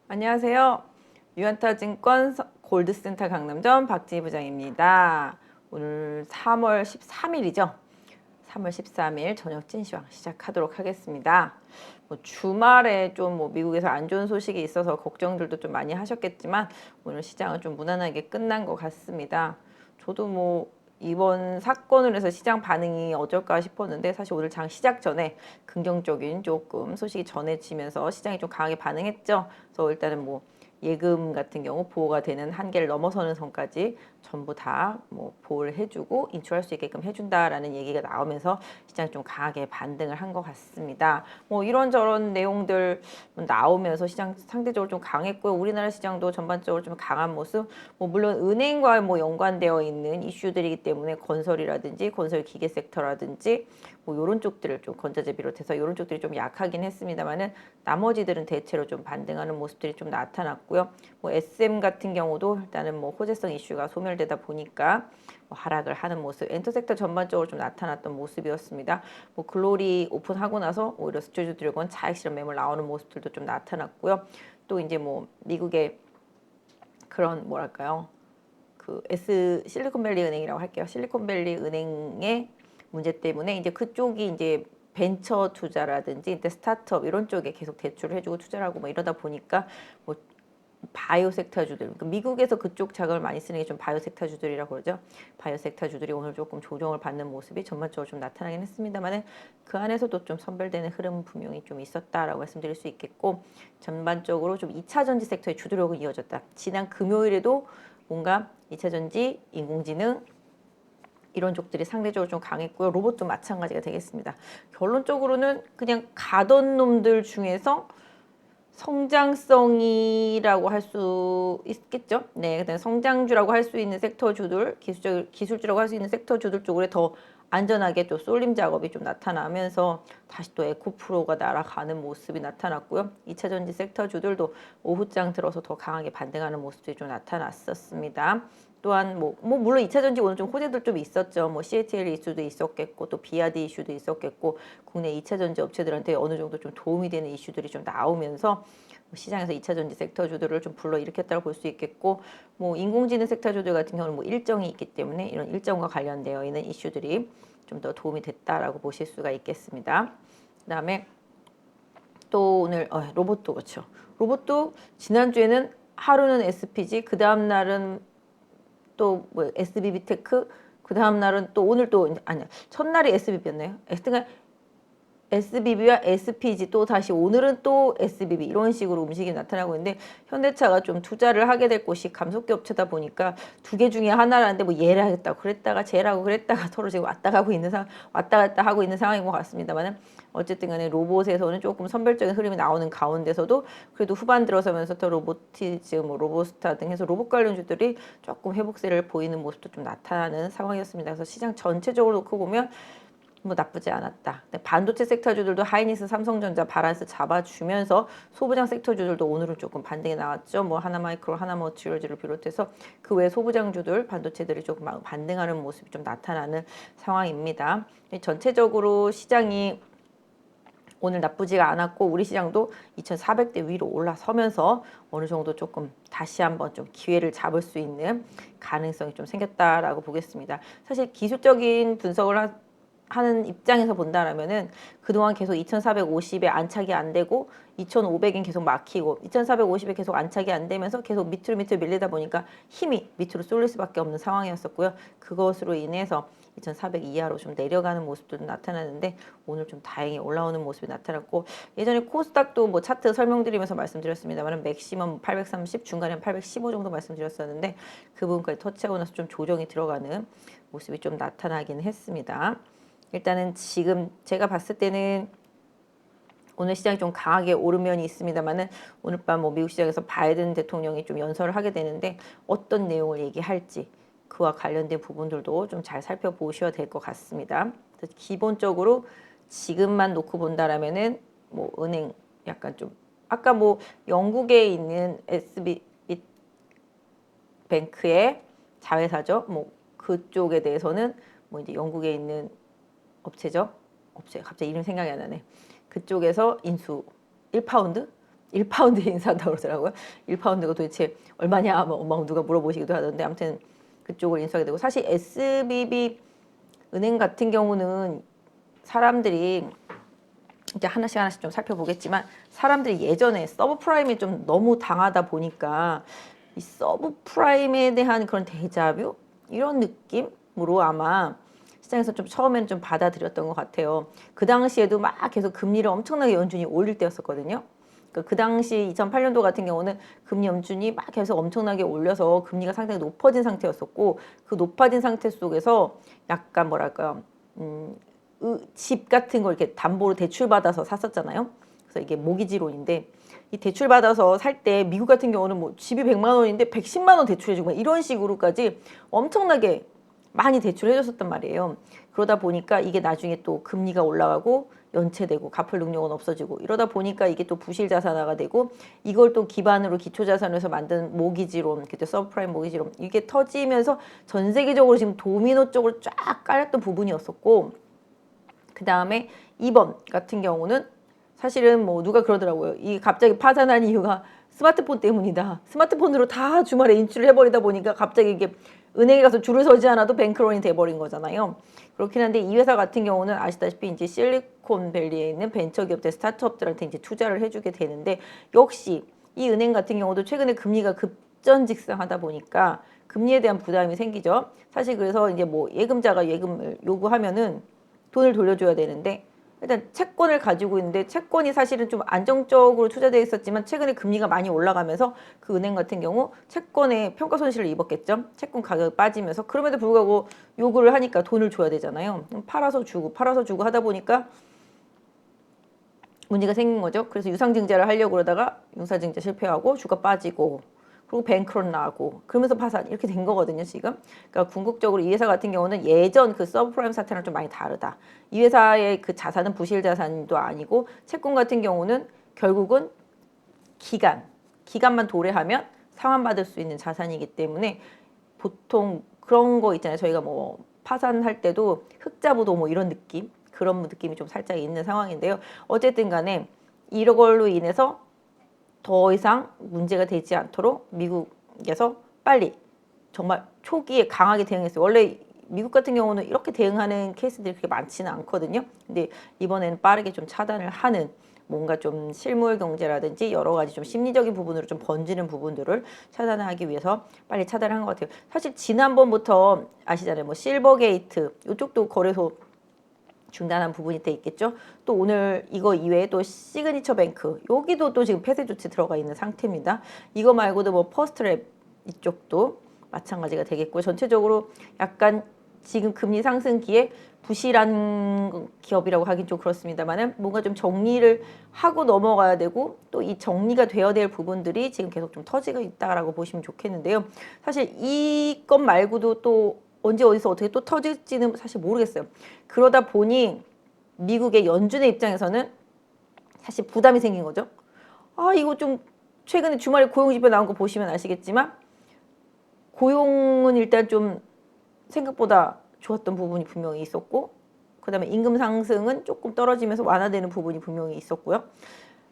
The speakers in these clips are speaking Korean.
안녕하세요. 유한타증권 골드센터 강남점 박지희 부장입니다. 오늘 3월 13일이죠. 3월 13일 저녁 찐시황 시작하도록 하겠습니다. 주말에 좀 미국에서 안 좋은 소식이 있어서 걱정들도 좀 많이 하셨겠지만 오늘 시장은 좀 무난하게 끝난 것 같습니다. 저도 이번 사건을 해서 시장 반응이 어쩔까 싶었는데 사실 오늘 장 시작 전에 긍정적인 조금 소식이 전해지면서 시장이 좀 강하게 반응했죠. 그래서 일단은 예금 같은 경우 보호가 되는 한계를 넘어서는 선까지 전부 다 보호를 해주고 인출할 수 있게끔 해준다라는 얘기가 나오면서 시장이 좀 강하게 반등을 한 것 같습니다. 이런저런 내용들 나오면서 시장 상대적으로 좀 강했고요. 우리나라 시장도 전반적으로 좀 강한 모습. 물론 은행과 연관되어 있는 이슈들이기 때문에 건설이라든지 건설 기계 섹터라든지 이런 쪽들을 좀 건자재 비롯해서 이런 쪽들이 좀 약하긴 했습니다만은 나머지들은 대체로 좀 반등하는 모습들이 좀 나타났고요. SM 같은 경우도 일단은 호재성 이슈가 소멸되다 보니까 하락을 하는 모습, 엔터 섹터 전반적으로 좀 나타났던 모습이었습니다. 글로리 오픈하고 나서 오히려 스튜디오 드래곤 차익 실현 매물 나오는 모습들도 좀 나타났고요. 또 이제 미국의 그런 뭐랄까요? 그 실리콘밸리 은행이라고 할게요. 실리콘밸리 은행의 문제 때문에 이제 그쪽이 이제 벤처 투자라든지 스타트업 이런 쪽에 계속 대출을 해주고 투자를 하고 이러다 보니까 바이오 섹터주들, 미국에서 그쪽 자금을 많이 쓰는 게 좀 바이오 섹터주들이라고 그러죠. 바이오 섹터주들이 오늘 조금 조정을 받는 모습이 전반적으로 좀 나타나긴 했습니다만은 그 안에서도 좀 선별되는 흐름은 분명히 좀 있었다라고 말씀드릴 수 있겠고, 전반적으로 좀 2차 전지 섹터의 주도력은 이어졌다. 지난 금요일에도 뭔가 2차 전지, 인공지능 이런 쪽들이 상대적으로 좀 강했고요. 로봇도 마찬가지가 되겠습니다. 결론적으로는 그냥 가던 놈들 중에서 성장성이라고 할 수 있겠죠. 네, 그다음 성장주라고 할 수 있는 섹터주들, 기술주라고 할 수 있는 섹터주들 쪽으로 더 안전하게 또 쏠림 작업이 좀 나타나면서 다시 또 에코프로가 날아가는 모습이 나타났고요. 2차 전지 섹터주들도 오후장 들어서 더 강하게 반등하는 모습들이 좀 나타났었습니다. 또한 물론 2차 전지 오늘 좀 호재들 좀 있었죠. CATL 이슈도 있었겠고 또 비아디 이슈도 있었겠고 국내 2차 전지 업체들한테 어느 정도 좀 도움이 되는 이슈들이 좀 나오면서 시장에서 2차 전지 섹터주들을 좀 불러일으켰다고 볼 수 있겠고, 인공지능 섹터주들 같은 경우는 일정이 있기 때문에 이런 일정과 관련되어 있는 이슈들이 좀 더 도움이 됐다라고 보실 수가 있겠습니다. 그다음에 또 오늘 로봇도 그렇죠. 로봇도 지난주에는 하루는 SPG, 그 다음 날은 또 SBB테크, 그 다음 날은 또 오늘 또 아니야, 첫날이 SBB였나요? 그러니까 SBB와 SPG 또 다시 오늘은 또 SBB 이런 식으로 움직임이 나타나고 있는데, 현대차가 좀 투자를 하게 될 곳이 감속기 업체다 보니까 두 개 중에 하나라는데 얘를 하겠다고 그랬다가 쟤라고 그랬다가 서로 지금 왔다 갔다 하고 있는 상황인 것 같습니다만은, 어쨌든 간에 로봇에서는 조금 선별적인 흐름이 나오는 가운데서도 그래도 후반 들어서면서 또 로보티즘, 로보스타 등 해서 로봇 관련주들이 조금 회복세를 보이는 모습도 좀 나타나는 상황이었습니다. 그래서 시장 전체적으로 놓고 보면 나쁘지 않았다. 반도체 섹터주들도 하이닉스, 삼성전자 바란스 잡아주면서 소부장 섹터주들도 오늘은 조금 반등이 나왔죠. 하나마이크로, 하나머티리얼즈를 비롯해서 그 외 소부장주들, 반도체들이 조금 반등하는 모습이 좀 나타나는 상황입니다. 전체적으로 시장이 오늘 나쁘지가 않았고 우리 시장도 2,400대 위로 올라서면서 어느 정도 조금 다시 한번 좀 기회를 잡을 수 있는 가능성이 좀 생겼다라고 보겠습니다. 사실 기술적인 분석을 하는 입장에서 본다라면은 그동안 계속 2,450에 안착이 안 되고 2,500엔 계속 막히고 2,450에 계속 안착이 안 되면서 계속 밑으로 밀리다 보니까 힘이 밑으로 쏠릴 수밖에 없는 상황이었었고요. 그것으로 인해서 2,400 이하로 좀 내려가는 모습도 나타나는데 오늘 좀 다행히 올라오는 모습이 나타났고, 예전에 코스닥도 차트 설명드리면서 말씀드렸습니다만 맥시멈 830, 중간에 815 정도 말씀드렸었는데 그 부분까지 터치하고 나서 좀 조정이 들어가는 모습이 좀 나타나긴 했습니다. 일단은 지금 제가 봤을 때는 오늘 시장이 좀 강하게 오른 면이 있습니다만은 오늘 밤 미국 시장에서 바이든 대통령이 좀 연설을 하게 되는데 어떤 내용을 얘기할지 그와 관련된 부분들도 좀 잘 살펴보셔야 될 것 같습니다. 그래서 기본적으로 지금만 놓고 본다라면은 은행 약간 좀 아까 영국에 있는 SB 뱅크의 자회사죠. 그쪽에 대해서는 이제 영국에 있는 업체 갑자기 이름 생각이 안 나네. 그쪽에서 인수 1파운드 1파운드 인수한다고 그러더라고요. 1파운드가 도대체 얼마냐 뭐 누가 물어보시기도 하던데 아무튼 그쪽을 인수하게 되고 사실 SBB 은행 같은 경우는 사람들이 이제 하나씩 좀 살펴보겠지만 사람들이 예전에 서브프라임이 좀 너무 당하다 보니까 이 서브프라임에 대한 그런 데자뷰 이런 느낌으로 아마 시장에서 좀 처음에는 좀 받아들였던 것 같아요. 그 당시에도 막 계속 금리를 엄청나게 연준이 올릴 때였었거든요. 그 당시 2008년도 같은 경우는 금리 연준이 막 계속 엄청나게 올려서 금리가 상당히 높아진 상태였었고 그 높아진 상태 속에서 약간 뭐랄까요, 집 같은 걸 이렇게 담보로 대출받아서 샀었잖아요. 그래서 이게 모기지론인데 이 대출받아서 살 때 미국 같은 경우는 뭐 집이 100만 원인데 110만 원 대출해주고 이런 식으로까지 엄청나게 많이 대출해줬었단 말이에요. 그러다 보니까 이게 나중에 또 금리가 올라가고 연체되고 갚을 능력은 없어지고 이러다 보니까 이게 또 부실 자산화가 되고 이걸 또 기반으로 기초 자산에서 만든 모기지론 그때 서브프라임 모기지론 이게 터지면서 전 세계적으로 지금 도미노 쪽으로 쫙 깔렸던 부분이었었고 그 다음에 2번 같은 경우는 사실은 뭐 누가 그러더라고요. 이 갑자기 파산한 이유가 스마트폰 때문이다. 스마트폰으로 다 주말에 인출을 해버리다 보니까 갑자기 이게 은행에 가서 줄을 서지 않아도 뱅크런이 돼버린 거잖아요. 그렇긴 한데 이 회사 같은 경우는 아시다시피 이제 실리콘밸리에 있는 벤처기업들, 스타트업들한테 이제 투자를 해주게 되는데 역시 이 은행 같은 경우도 최근에 금리가 급전직상하다 보니까 금리에 대한 부담이 생기죠. 사실 그래서 이제 뭐 예금자가 예금을 요구하면은 돈을 돌려줘야 되는데 일단 채권을 가지고 있는데 채권이 사실은 좀 안정적으로 투자되어 있었지만 최근에 금리가 많이 올라가면서 그 은행 같은 경우 채권에 평가 손실을 입었겠죠. 채권 가격이 빠지면서 그럼에도 불구하고 요구를 하니까 돈을 줘야 되잖아요. 팔아서 주고 하다 보니까 문제가 생긴 거죠. 그래서 유상증자를 하려고 그러다가 유상증자 실패하고 주가 빠지고 그리고 뱅크런 나고 그러면서 파산 이렇게 된 거거든요 지금. 그러니까 궁극적으로 이 회사 같은 경우는 예전 그 서브프라임 사태랑 좀 많이 다르다. 이 회사의 그 자산은 부실 자산도 아니고 채권 같은 경우는 결국은 기간만 도래하면 상환받을 수 있는 자산이기 때문에 보통 그런 거 있잖아요. 저희가 뭐 파산할 때도 흑자부도 뭐 이런 느낌 그런 느낌이 좀 살짝 있는 상황인데요. 어쨌든 간에 이런 걸로 인해서 더 이상 문제가 되지 않도록 미국에서 빨리 정말 초기에 강하게 대응했어요. 원래 미국 같은 경우는 이렇게 대응하는 케이스들이 그렇게 많지는 않거든요. 근데 이번에는 빠르게 좀 차단을 하는 뭔가 좀 실물 경제라든지 여러 가지 좀 심리적인 부분으로 좀 번지는 부분들을 차단하기 위해서 빨리 차단을 한 것 같아요. 사실 지난번부터 아시잖아요. 뭐 실버게이트 이쪽도 거래소 중단한 부분이 돼 있겠죠. 또 오늘 이거 이외에 또 시그니처 뱅크 여기도 또 지금 폐쇄 조치 들어가 있는 상태입니다. 이거 말고도 뭐 퍼스트랩 이쪽도 마찬가지가 되겠고 전체적으로 약간 지금 금리 상승기에 부실한 기업이라고 하긴 좀 그렇습니다만은 뭔가 좀 정리를 하고 넘어가야 되고 또 이 정리가 되어야 될 부분들이 지금 계속 좀 터지고 있다라고 보시면 좋겠는데요. 사실 이것 말고도 또 언제 어디서 어떻게 또 터질지는 사실 모르겠어요. 그러다 보니 미국의 연준의 입장에서는 사실 부담이 생긴 거죠. 아 이거 좀 최근에 주말에 고용지표 나온 거 보시면 아시겠지만 고용은 일단 좀 생각보다 좋았던 부분이 분명히 있었고 그다음에 임금 상승은 조금 떨어지면서 완화되는 부분이 분명히 있었고요.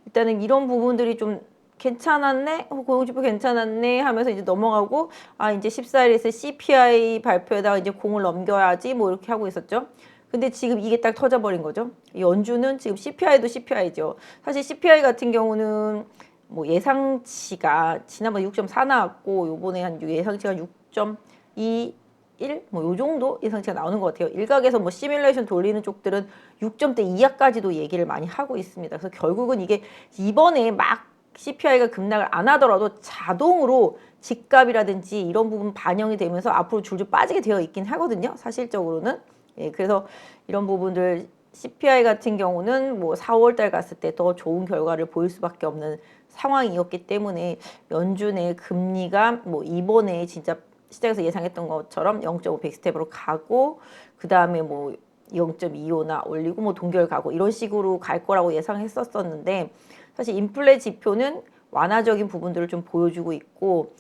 일단은 이런 부분들이 좀 괜찮았네? 고용지표 괜찮았네? 하면서 이제 넘어가고 아 이제 14일에 있을 CPI 발표에다가 이제 공을 넘겨야지 뭐 이렇게 하고 있었죠. 근데 지금 이게 딱 터져버린 거죠. 연준은 지금 CPI도 CPI죠. 사실 CPI 같은 경우는 뭐 예상치가 지난번에 6.4 나왔고 요번에 한 예상치가 6.2 1? 뭐 요 정도 예상치가 나오는 것 같아요. 일각에서 뭐 시뮬레이션 돌리는 쪽들은 6점대 이하까지도 얘기를 많이 하고 있습니다. 그래서 결국은 이게 이번에 막 CPI가 급락을 안 하더라도 자동으로 집값이라든지 이런 부분 반영이 되면서 앞으로 줄줄 빠지게 되어 있긴 하거든요. 사실적으로는. 예, 그래서 이런 부분들 CPI 같은 경우는 뭐 4월 달 갔을 때 더 좋은 결과를 보일 수밖에 없는 상황이었기 때문에 연준의 금리가 뭐 이번에 진짜 시장에서 예상했던 것처럼 0.5 백스텝으로 가고 그 다음에 뭐 0.25나 올리고 뭐 동결 가고 이런 식으로 갈 거라고 예상했었었는데 사실 인플레 지표는 완화적인 부분들을 좀 보여주고 있고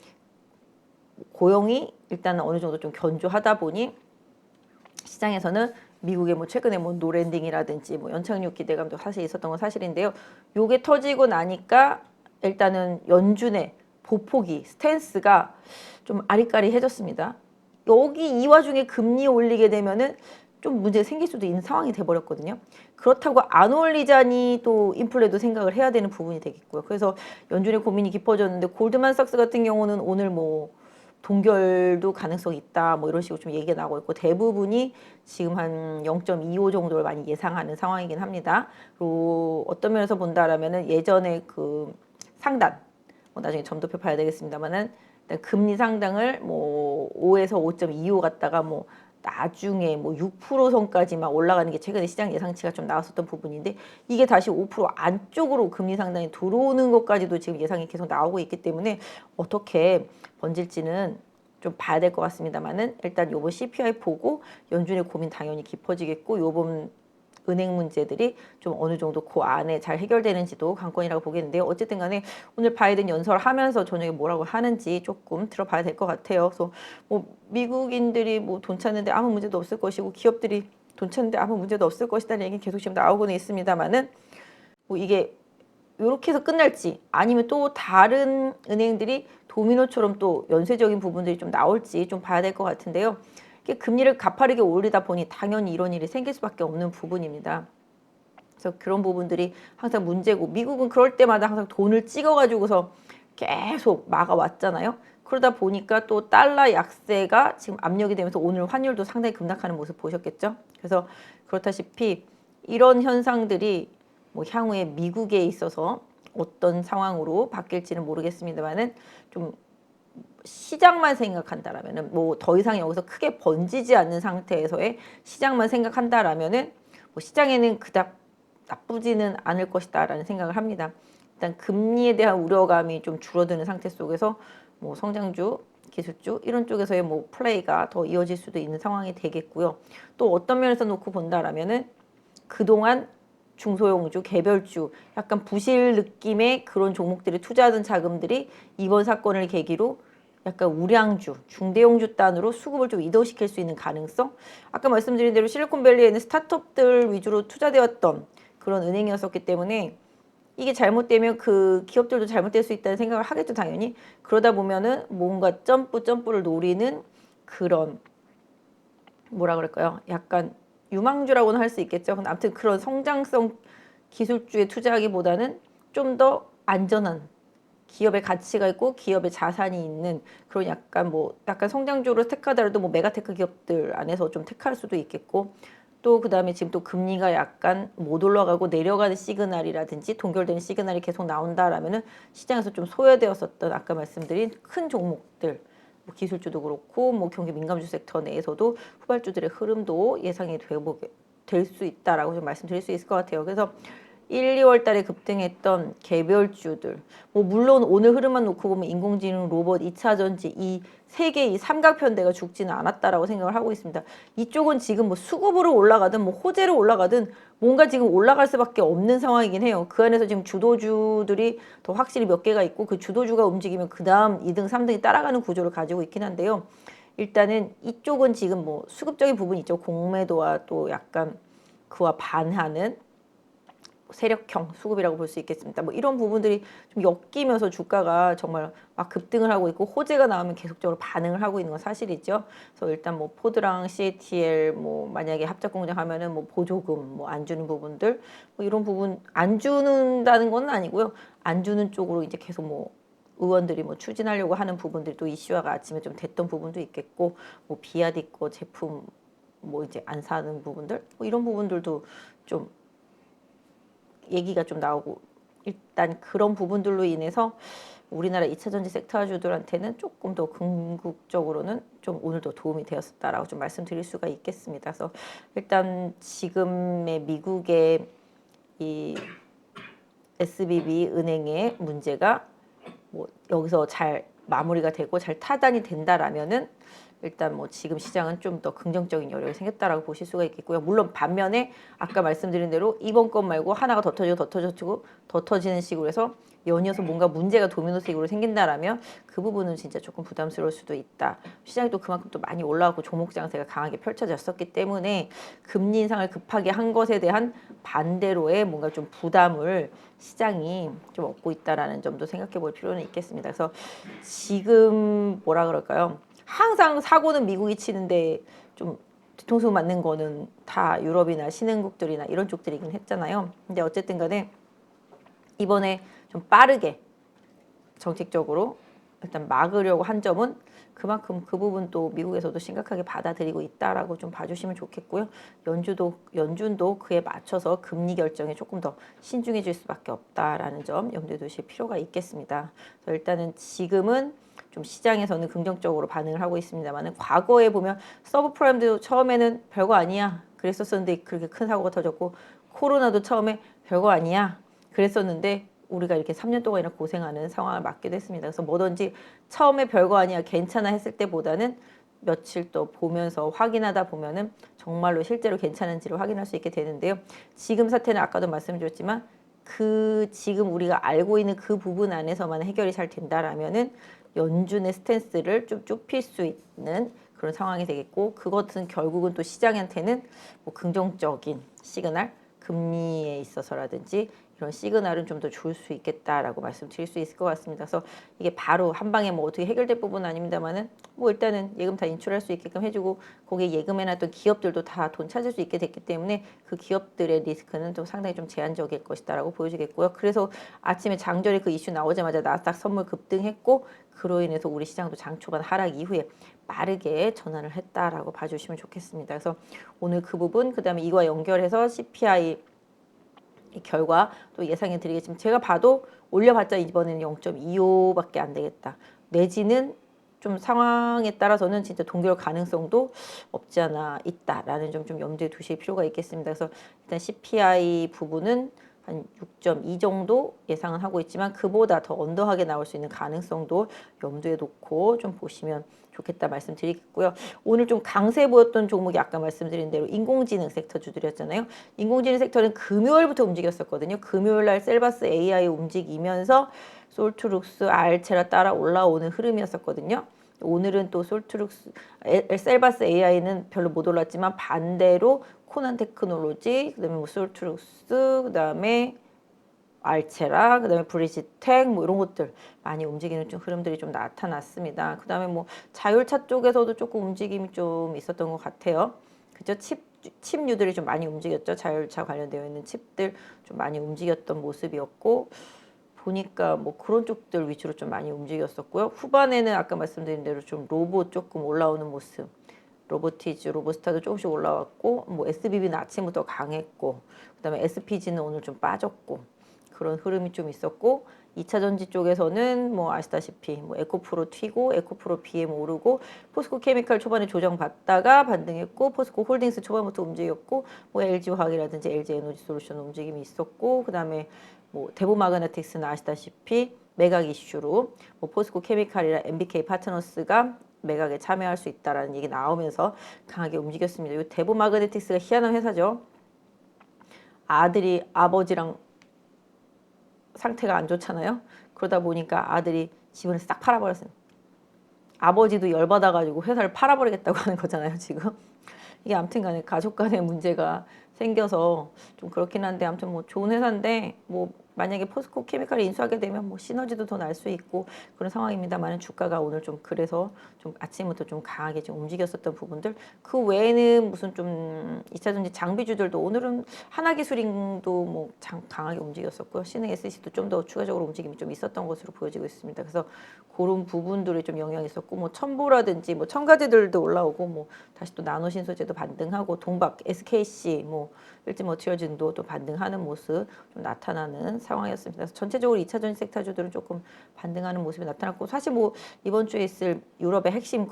고용이 일단은 어느 정도 좀 견조하다 보니 시장에서는 미국의 뭐 최근에 뭐 노랜딩이라든지 뭐 연착륙 기대감도 사실 있었던 건 사실인데요. 요게 터지고 나니까 일단은 연준의 보폭이 스탠스가 좀 아리까리해졌습니다. 여기 이 와중에 금리 올리게 되면은 좀 문제 생길 수도 있는 상황이 돼버렸거든요. 그렇다고 안 올리자니 또 인플레도 생각을 해야 되는 부분이 되겠고요. 그래서 연준의 고민이 깊어졌는데 골드만삭스 같은 경우는 오늘 뭐 동결도 가능성이 있다 뭐 이런 식으로 좀 얘기가 나오고 있고 대부분이 지금 한 0.25 정도를 많이 예상하는 상황이긴 합니다. 그리고 어떤 면에서 본다라면은 예전에 그 상단 뭐 나중에 점도표 봐야 되겠습니다만은 일단 금리 상당을 뭐 5에서 5.25 갔다가 뭐 나중에 뭐 6% 선까지만 올라가는 게 최근에 시장 예상치가 좀 나왔었던 부분인데 이게 다시 5% 안쪽으로 금리 상당이 들어오는 것까지도 지금 예상이 계속 나오고 있기 때문에 어떻게 번질지는 좀 봐야 될 것 같습니다만은 일단 요번 CPI 보고 연준의 고민 당연히 깊어지겠고 요번 은행 문제들이 좀 어느 정도 그 안에 잘 해결되는지도 관건이라고 보겠는데요. 어쨌든 간에 오늘 바이든 연설하면서 저녁에 뭐라고 하는지 조금 들어봐야 될 것 같아요. 그래서 뭐 미국인들이 뭐 돈 찾는데 아무 문제도 없을 것이고 기업들이 돈 찾는데 아무 문제도 없을 것이다는 얘기는 계속 지금 나오고는 있습니다만은 뭐 이게 이렇게 해서 끝날지 아니면 또 다른 은행들이 도미노처럼 또 연쇄적인 부분들이 좀 나올지 좀 봐야 될 것 같은데요. 금리를 가파르게 올리다 보니 당연히 이런 일이 생길 수밖에 없는 부분입니다. 그래서 그런 부분들이 항상 문제고 미국은 그럴 때마다 항상 돈을 찍어가지고서 계속 막아왔잖아요. 그러다 보니까 또 달러 약세가 지금 압력이 되면서 오늘 환율도 상당히 급락하는 모습 보셨겠죠. 그래서 그렇다시피 이런 현상들이 뭐 향후에 미국에 있어서 어떤 상황으로 바뀔지는 모르겠습니다만은 좀 시장만 생각한다라면은 뭐 더 이상 여기서 크게 번지지 않는 상태에서의 시장만 생각한다라면은 뭐 시장에는 그닥 나쁘지는 않을 것이다라는 생각을 합니다. 일단 금리에 대한 우려감이 좀 줄어드는 상태 속에서 뭐 성장주, 기술주 이런 쪽에서의 뭐 플레이가 더 이어질 수도 있는 상황이 되겠고요. 또 어떤 면에서 놓고 본다라면은 그동안 중소형주, 개별주, 약간 부실 느낌의 그런 종목들이 투자하던 자금들이 이번 사건을 계기로 약간 우량주, 중대형주 단으로 수급을 좀 이동시킬 수 있는 가능성? 아까 말씀드린 대로 실리콘밸리에는 스타트업들 위주로 투자되었던 그런 은행이었었기 때문에 이게 잘못되면 그 기업들도 잘못될 수 있다는 생각을 하겠죠, 당연히. 그러다 보면은 뭔가 점프를 노리는 그런 뭐라 그럴까요? 약간 유망주라고는 할 수 있겠죠. 근데 아무튼 그런 성장성 기술주에 투자하기보다는 좀 더 안전한 기업의 가치가 있고 기업의 자산이 있는 그런 약간 뭐 약간 성장주로 택하더라도 뭐 메가테크 기업들 안에서 좀 택할 수도 있겠고 또 그다음에 지금 또 금리가 약간 못 올라가고 내려가는 시그널이라든지 동결되는 시그널이 계속 나온다라면은 시장에서 좀 소외되었었던 아까 말씀드린 큰 종목들 뭐 기술주도 그렇고 뭐 경기 민감주 섹터 내에서도 후발주들의 흐름도 예상이 될 수 있다라고 좀 말씀드릴 수 있을 것 같아요. 그래서 1, 2월 달에 급등했던 개별주들 뭐 물론 오늘 흐름만 놓고 보면 인공지능, 로봇, 2차 전지 이 세 개 이 삼각편대가 죽지는 않았다라고 생각을 하고 있습니다. 이쪽은 지금 뭐 수급으로 올라가든 뭐 호재로 올라가든 뭔가 지금 올라갈 수밖에 없는 상황이긴 해요. 그 안에서 지금 주도주들이 더 확실히 몇 개가 있고 그 주도주가 움직이면 그 다음 2등, 3등이 따라가는 구조를 가지고 있긴 한데요. 일단은 이쪽은 지금 뭐 수급적인 부분이 있죠. 공매도와 또 약간 그와 반하는 세력형 수급이라고 볼 수 있겠습니다. 뭐 이런 부분들이 좀 엮이면서 주가가 정말 막 급등을 하고 있고 호재가 나오면 계속적으로 반응을 하고 있는 건 사실이죠. 그래서 일단 뭐 포드랑 CATL 뭐 만약에 합작 공장 하면은 뭐 보조금 뭐 안 주는 부분들 뭐 이런 부분 안 주는다는 건 아니고요. 안 주는 쪽으로 이제 계속 뭐 의원들이 뭐 추진하려고 하는 부분들도 이슈화가 아침에 좀 됐던 부분도 있겠고 뭐 비아디 거 제품 뭐 이제 안 사는 부분들 뭐 이런 부분들도 좀 얘기가 좀 나오고 일단 그런 부분들로 인해서 우리나라 2차전지 섹터주들한테는 조금 더 궁극적으로는 좀 오늘도 도움이 되었다라고 좀 말씀드릴 수가 있겠습니다. 그래서 일단 지금의 미국의 이 SBB 은행의 문제가 뭐 여기서 잘 마무리가 되고 잘 타단이 된다라면은 일단 뭐 지금 시장은 좀 더 긍정적인 여력이 생겼다라고 보실 수가 있겠고요. 물론 반면에 아까 말씀드린 대로 이번 건 말고 하나가 더 터지고 더 터지고 더 터지는 식으로 해서 연이어서 뭔가 문제가 도미노식으로 생긴다라면 그 부분은 진짜 조금 부담스러울 수도 있다. 시장이 또 그만큼 또 많이 올라가고 종목 장세가 강하게 펼쳐졌었기 때문에 금리 인상을 급하게 한 것에 대한 반대로의 뭔가 좀 부담을 시장이 좀 얻고 있다라는 점도 생각해 볼 필요는 있겠습니다. 그래서 지금 뭐라 그럴까요? 항상 사고는 미국이 치는데 좀 뒤통수 맞는 거는 다 유럽이나 신흥국들이나 이런 쪽들이긴 했잖아요. 근데 어쨌든 간에 이번에 좀 빠르게 정책적으로 일단 막으려고 한 점은 그만큼 그 부분도 미국에서도 심각하게 받아들이고 있다라고 좀 봐주시면 좋겠고요. 연준도 그에 맞춰서 금리 결정에 조금 더 신중해질 수밖에 없다라는 점 염두에 두실 필요가 있겠습니다. 그래서 일단은 지금은 좀 시장에서는 긍정적으로 반응을 하고 있습니다만 과거에 보면 서브프라임도 처음에는 별거 아니야 그랬었는데 그렇게 큰 사고가 터졌고 코로나도 처음에 별거 아니야 그랬었는데 우리가 이렇게 3년 동안이나 고생하는 상황을 맞기도 했습니다. 그래서 뭐든지 처음에 별거 아니야 괜찮아 했을 때보다는 며칠 또 보면서 확인하다 보면은 정말로 실제로 괜찮은지를 확인할 수 있게 되는데요. 지금 사태는 아까도 말씀드렸지만 그 지금 우리가 알고 있는 그 부분 안에서만 해결이 잘 된다라면은 연준의 스탠스를 좀 좁힐 수 있는 그런 상황이 되겠고 그것은 결국은 또 시장한테는 뭐 긍정적인 시그널 금리에 있어서라든지 이런 시그널은 좀 더 줄 수 있겠다라고 말씀드릴 수 있을 것 같습니다. 그래서 이게 바로 한 방에 뭐 어떻게 해결될 부분은 아닙니다만은 뭐 일단은 예금 다 인출할 수 있게끔 해주고 거기에 예금해놨던 기업들도 다 돈 찾을 수 있게 됐기 때문에 그 기업들의 리스크는 좀 상당히 좀 제한적일 것이다라고 보여지겠고요. 그래서 아침에 장전에 그 이슈 나오자마자 나스닥 선물 급등했고 그로 인해서 우리 시장도 장 초반 하락 이후에 빠르게 전환을 했다라고 봐주시면 좋겠습니다. 그래서 오늘 그 부분 그다음에 이와 연결해서 CPI 결과 또 예상해 드리겠지만 제가 봐도 올려봤자 이번에는 0.25밖에 안 되겠다. 내지는 좀 상황에 따라서는 진짜 동결 가능성도 없지 않아 있다라는 점 좀 염두에 두실 필요가 있겠습니다. 그래서 일단 CPI 부분은 한 6.2 정도 예상은 하고 있지만 그보다 더 언더하게 나올 수 있는 가능성도 염두에 놓고 좀 보시면 좋겠다 말씀드리겠고요. 오늘 좀 강세 보였던 종목이 아까 말씀드린 대로 인공지능 섹터 주들이었잖아요. 인공지능 섹터는 금요일부터 움직였었거든요. 금요일 날 셀바스 AI 움직이면서 솔트룩스, 알체라 따라 올라오는 흐름이었었거든요. 오늘은 또 솔트룩스, 셀바스 AI는 별로 못 올랐지만 반대로 코난 테크놀로지, 그다음에 뭐 솔트룩스, 그다음에 알체라, 그다음에 브리지텍 뭐 이런 것들 많이 움직이는 좀 흐름들이 좀 나타났습니다. 그다음에 뭐 자율차 쪽에서도 조금 움직임이 좀 있었던 것 같아요. 그죠? 칩류들이 좀 많이 움직였죠. 자율차 관련되어 있는 칩들 좀 많이 움직였던 모습이었고 보니까 뭐 그런 쪽들 위주로 좀 많이 움직였었고요. 후반에는 아까 말씀드린 대로 좀 로봇 조금 올라오는 모습. 로보티즈, 로보스타도 조금씩 올라왔고 뭐 SBB는 아침부터 강했고 그다음에 SPG는 오늘 좀 빠졌고 그런 흐름이 좀 있었고 2차 전지 쪽에서는 뭐 아시다시피 뭐 에코프로 튀고 에코프로 BM 오르고 포스코 케미칼 초반에 조정받다가 반등했고 포스코 홀딩스 초반부터 움직였고 뭐 LG화학이라든지 LG에너지 솔루션 움직임이 있었고 그다음에 뭐 대보마그네틱스는 아시다시피 매각 이슈로 뭐 포스코 케미칼이랑 MBK 파트너스가 매각에 참여할 수 있다라는 얘기 나오면서 강하게 움직였습니다. 이 대보마그네틱스가 희한한 회사죠. 아버지랑 상태가 안 좋잖아요. 그러다 보니까 아들이 집을 싹 팔아버렸어요. 아버지도 열받아가지고 회사를 팔아버리겠다고 하는 거잖아요, 지금. 이게 아무튼 간에 가족 간의 문제가 생겨서 좀 그렇긴 한데 아무튼 뭐 좋은 회사인데 뭐 만약에 포스코 케미칼을 인수하게 되면 뭐 시너지도 더 날 수 있고 그런 상황입니다만 주가가 오늘 좀 그래서 좀 아침부터 좀 강하게 좀 움직였었던 부분들 그 외에는 무슨 좀 2차전지 장비주들도 오늘은 하나기술인도 뭐 강하게 움직였었고요. 신흥 SC도 좀 더 추가적으로 움직임이 좀 있었던 것으로 보여지고 있습니다. 그래서 그런 부분들이 좀 영향이 있었고 뭐 첨보라든지 뭐 첨가제들도 올라오고 뭐 다시 또 나노신소재도 반등하고 동박 SKC 뭐 일지머티리얼즈도 또 반등하는 모습 좀 나타나는 상황이었습니다. 그래서 전체적으로 2차전지 섹터주들은 조금 반등하는 모습이 나타났고 사실 뭐 이번 주에 있을 유럽의 핵심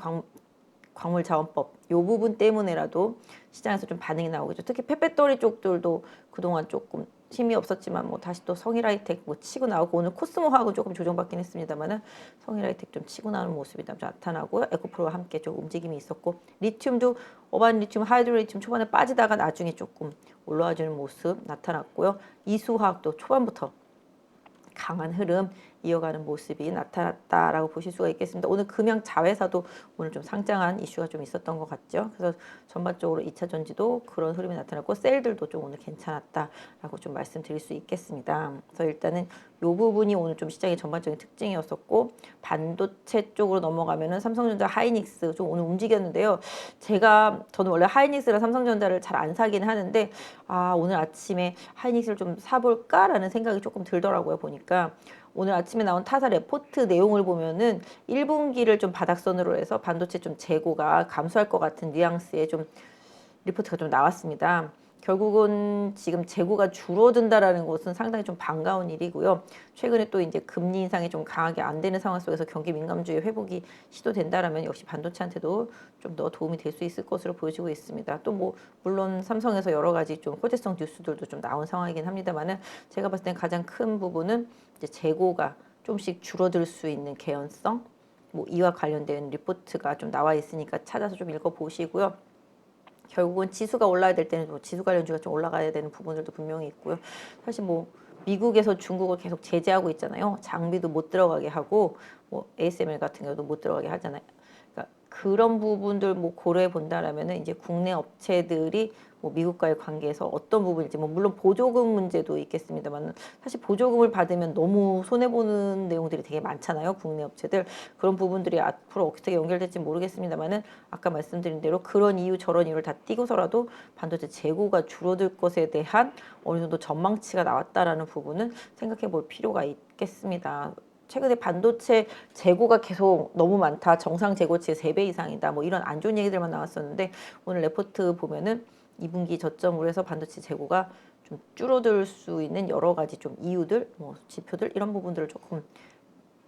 광물 자원법 요 부분 때문에라도 시장에서 좀 반응이 나오겠죠. 특히 펫배터리 쪽들도 그동안 조금 힘이 없었지만 뭐 다시 또 성일하이텍 뭐 치고 나오고 오늘 코스모하고 조금 조정받긴 했습니다만은 성일하이텍 좀 치고 나오는 모습이 나타나고요. 에코프로와 함께 좀 움직임이 있었고 리튬도 어반 리튬, 하이드로 리튬 초반에 빠지다가 나중에 조금 올라와주는 모습 나타났고요. 이수화학도 초반부터 강한 흐름 이어가는 모습이 나타났다라고 보실 수가 있겠습니다. 오늘 금양 자회사도 오늘 좀 상장한 이슈가 좀 있었던 것 같죠. 그래서 전반적으로 2차 전지도 그런 흐름이 나타났고 셀들도 좀 오늘 괜찮았다라고 좀 말씀드릴 수 있겠습니다. 그래서 일단은 이 부분이 오늘 좀 시장의 전반적인 특징이었었고 반도체 쪽으로 넘어가면은 삼성전자, 하이닉스 좀 오늘 움직였는데요. 저는 원래 하이닉스랑 삼성전자를 잘 안 사긴 하는데 오늘 아침에 하이닉스를 좀 사볼까라는 생각이 조금 들더라고요. 보니까 오늘 아침에 나온 타사 레포트 내용을 보면은 1분기를 좀 바닥선으로 해서 반도체 좀 재고가 감소할 것 같은 뉘앙스의 좀 리포트가 좀 나왔습니다. 결국은 지금 재고가 줄어든다라는 것은 상당히 좀 반가운 일이고요. 최근에 또 이제 금리 인상이 좀 강하게 안 되는 상황 속에서 경기 민감주의 회복이 시도된다라면 역시 반도체한테도 좀 더 도움이 될 수 있을 것으로 보여지고 있습니다. 또 뭐 물론 삼성에서 여러 가지 좀 호재성 뉴스들도 좀 나온 상황이긴 합니다만은 제가 봤을 땐 가장 큰 부분은 이제 재고가 좀씩 줄어들 수 있는 개연성, 뭐 이와 관련된 리포트가 좀 나와 있으니까 찾아서 좀 읽어보시고요. 결국은 지수가 올라야 될 때는 뭐 지수 관련주가 좀 올라가야 되는 부분들도 분명히 있고요. 사실 뭐 미국에서 중국을 계속 제재하고 있잖아요. 장비도 못 들어가게 하고 뭐 ASML 같은 경우도 못 들어가게 하잖아요. 그러니까 그런 부분들 뭐 고려해 본다라면은 이제 국내 업체들이 뭐 미국과의 관계에서 어떤 부분일지 뭐 물론 보조금 문제도 있겠습니다만 사실 보조금을 받으면 너무 손해 보는 내용들이 되게 많잖아요. 국내 업체들 그런 부분들이 앞으로 어떻게 연결될지 모르겠습니다만은 아까 말씀드린 대로 그런 이유 저런 이유를 다 띄고서라도 반도체 재고가 줄어들 것에 대한 어느 정도 전망치가 나왔다라는 부분은 생각해 볼 필요가 있겠습니다. 최근에 반도체 재고가 계속 너무 많다. 정상 재고치의 3배 이상이다. 뭐 이런 안 좋은 얘기들만 나왔었는데 오늘 레포트 보면은 2분기 저점으로 해서 반도체 재고가 좀 줄어들 수 있는 여러 가지 좀 이유들, 뭐 지표들 이런 부분들을 조금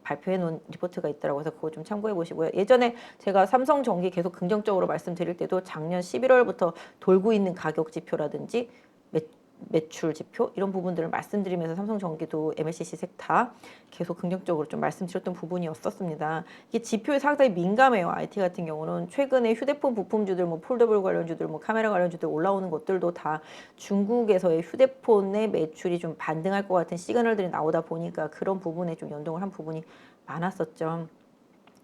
발표해 놓은 리포트가 있더라고요. 그래서 그거 좀 참고해 보시고요. 예전에 제가 삼성전기 계속 긍정적으로 말씀드릴 때도 작년 11월부터 돌고 있는 가격 지표라든지 매출 지표 이런 부분들을 말씀드리면서 삼성전기도 MLCC 섹터 계속 긍정적으로 좀 말씀드렸던 부분이었었습니다. 이게 지표에 상당히 민감해요. IT 같은 경우는 최근에 휴대폰 부품주들, 뭐 폴더블 관련주들, 뭐 카메라 관련주들 올라오는 것들도 다 중국에서의 휴대폰의 매출이 좀 반등할 것 같은 시그널들이 나오다 보니까 그런 부분에 좀 연동을 한 부분이 많았었죠.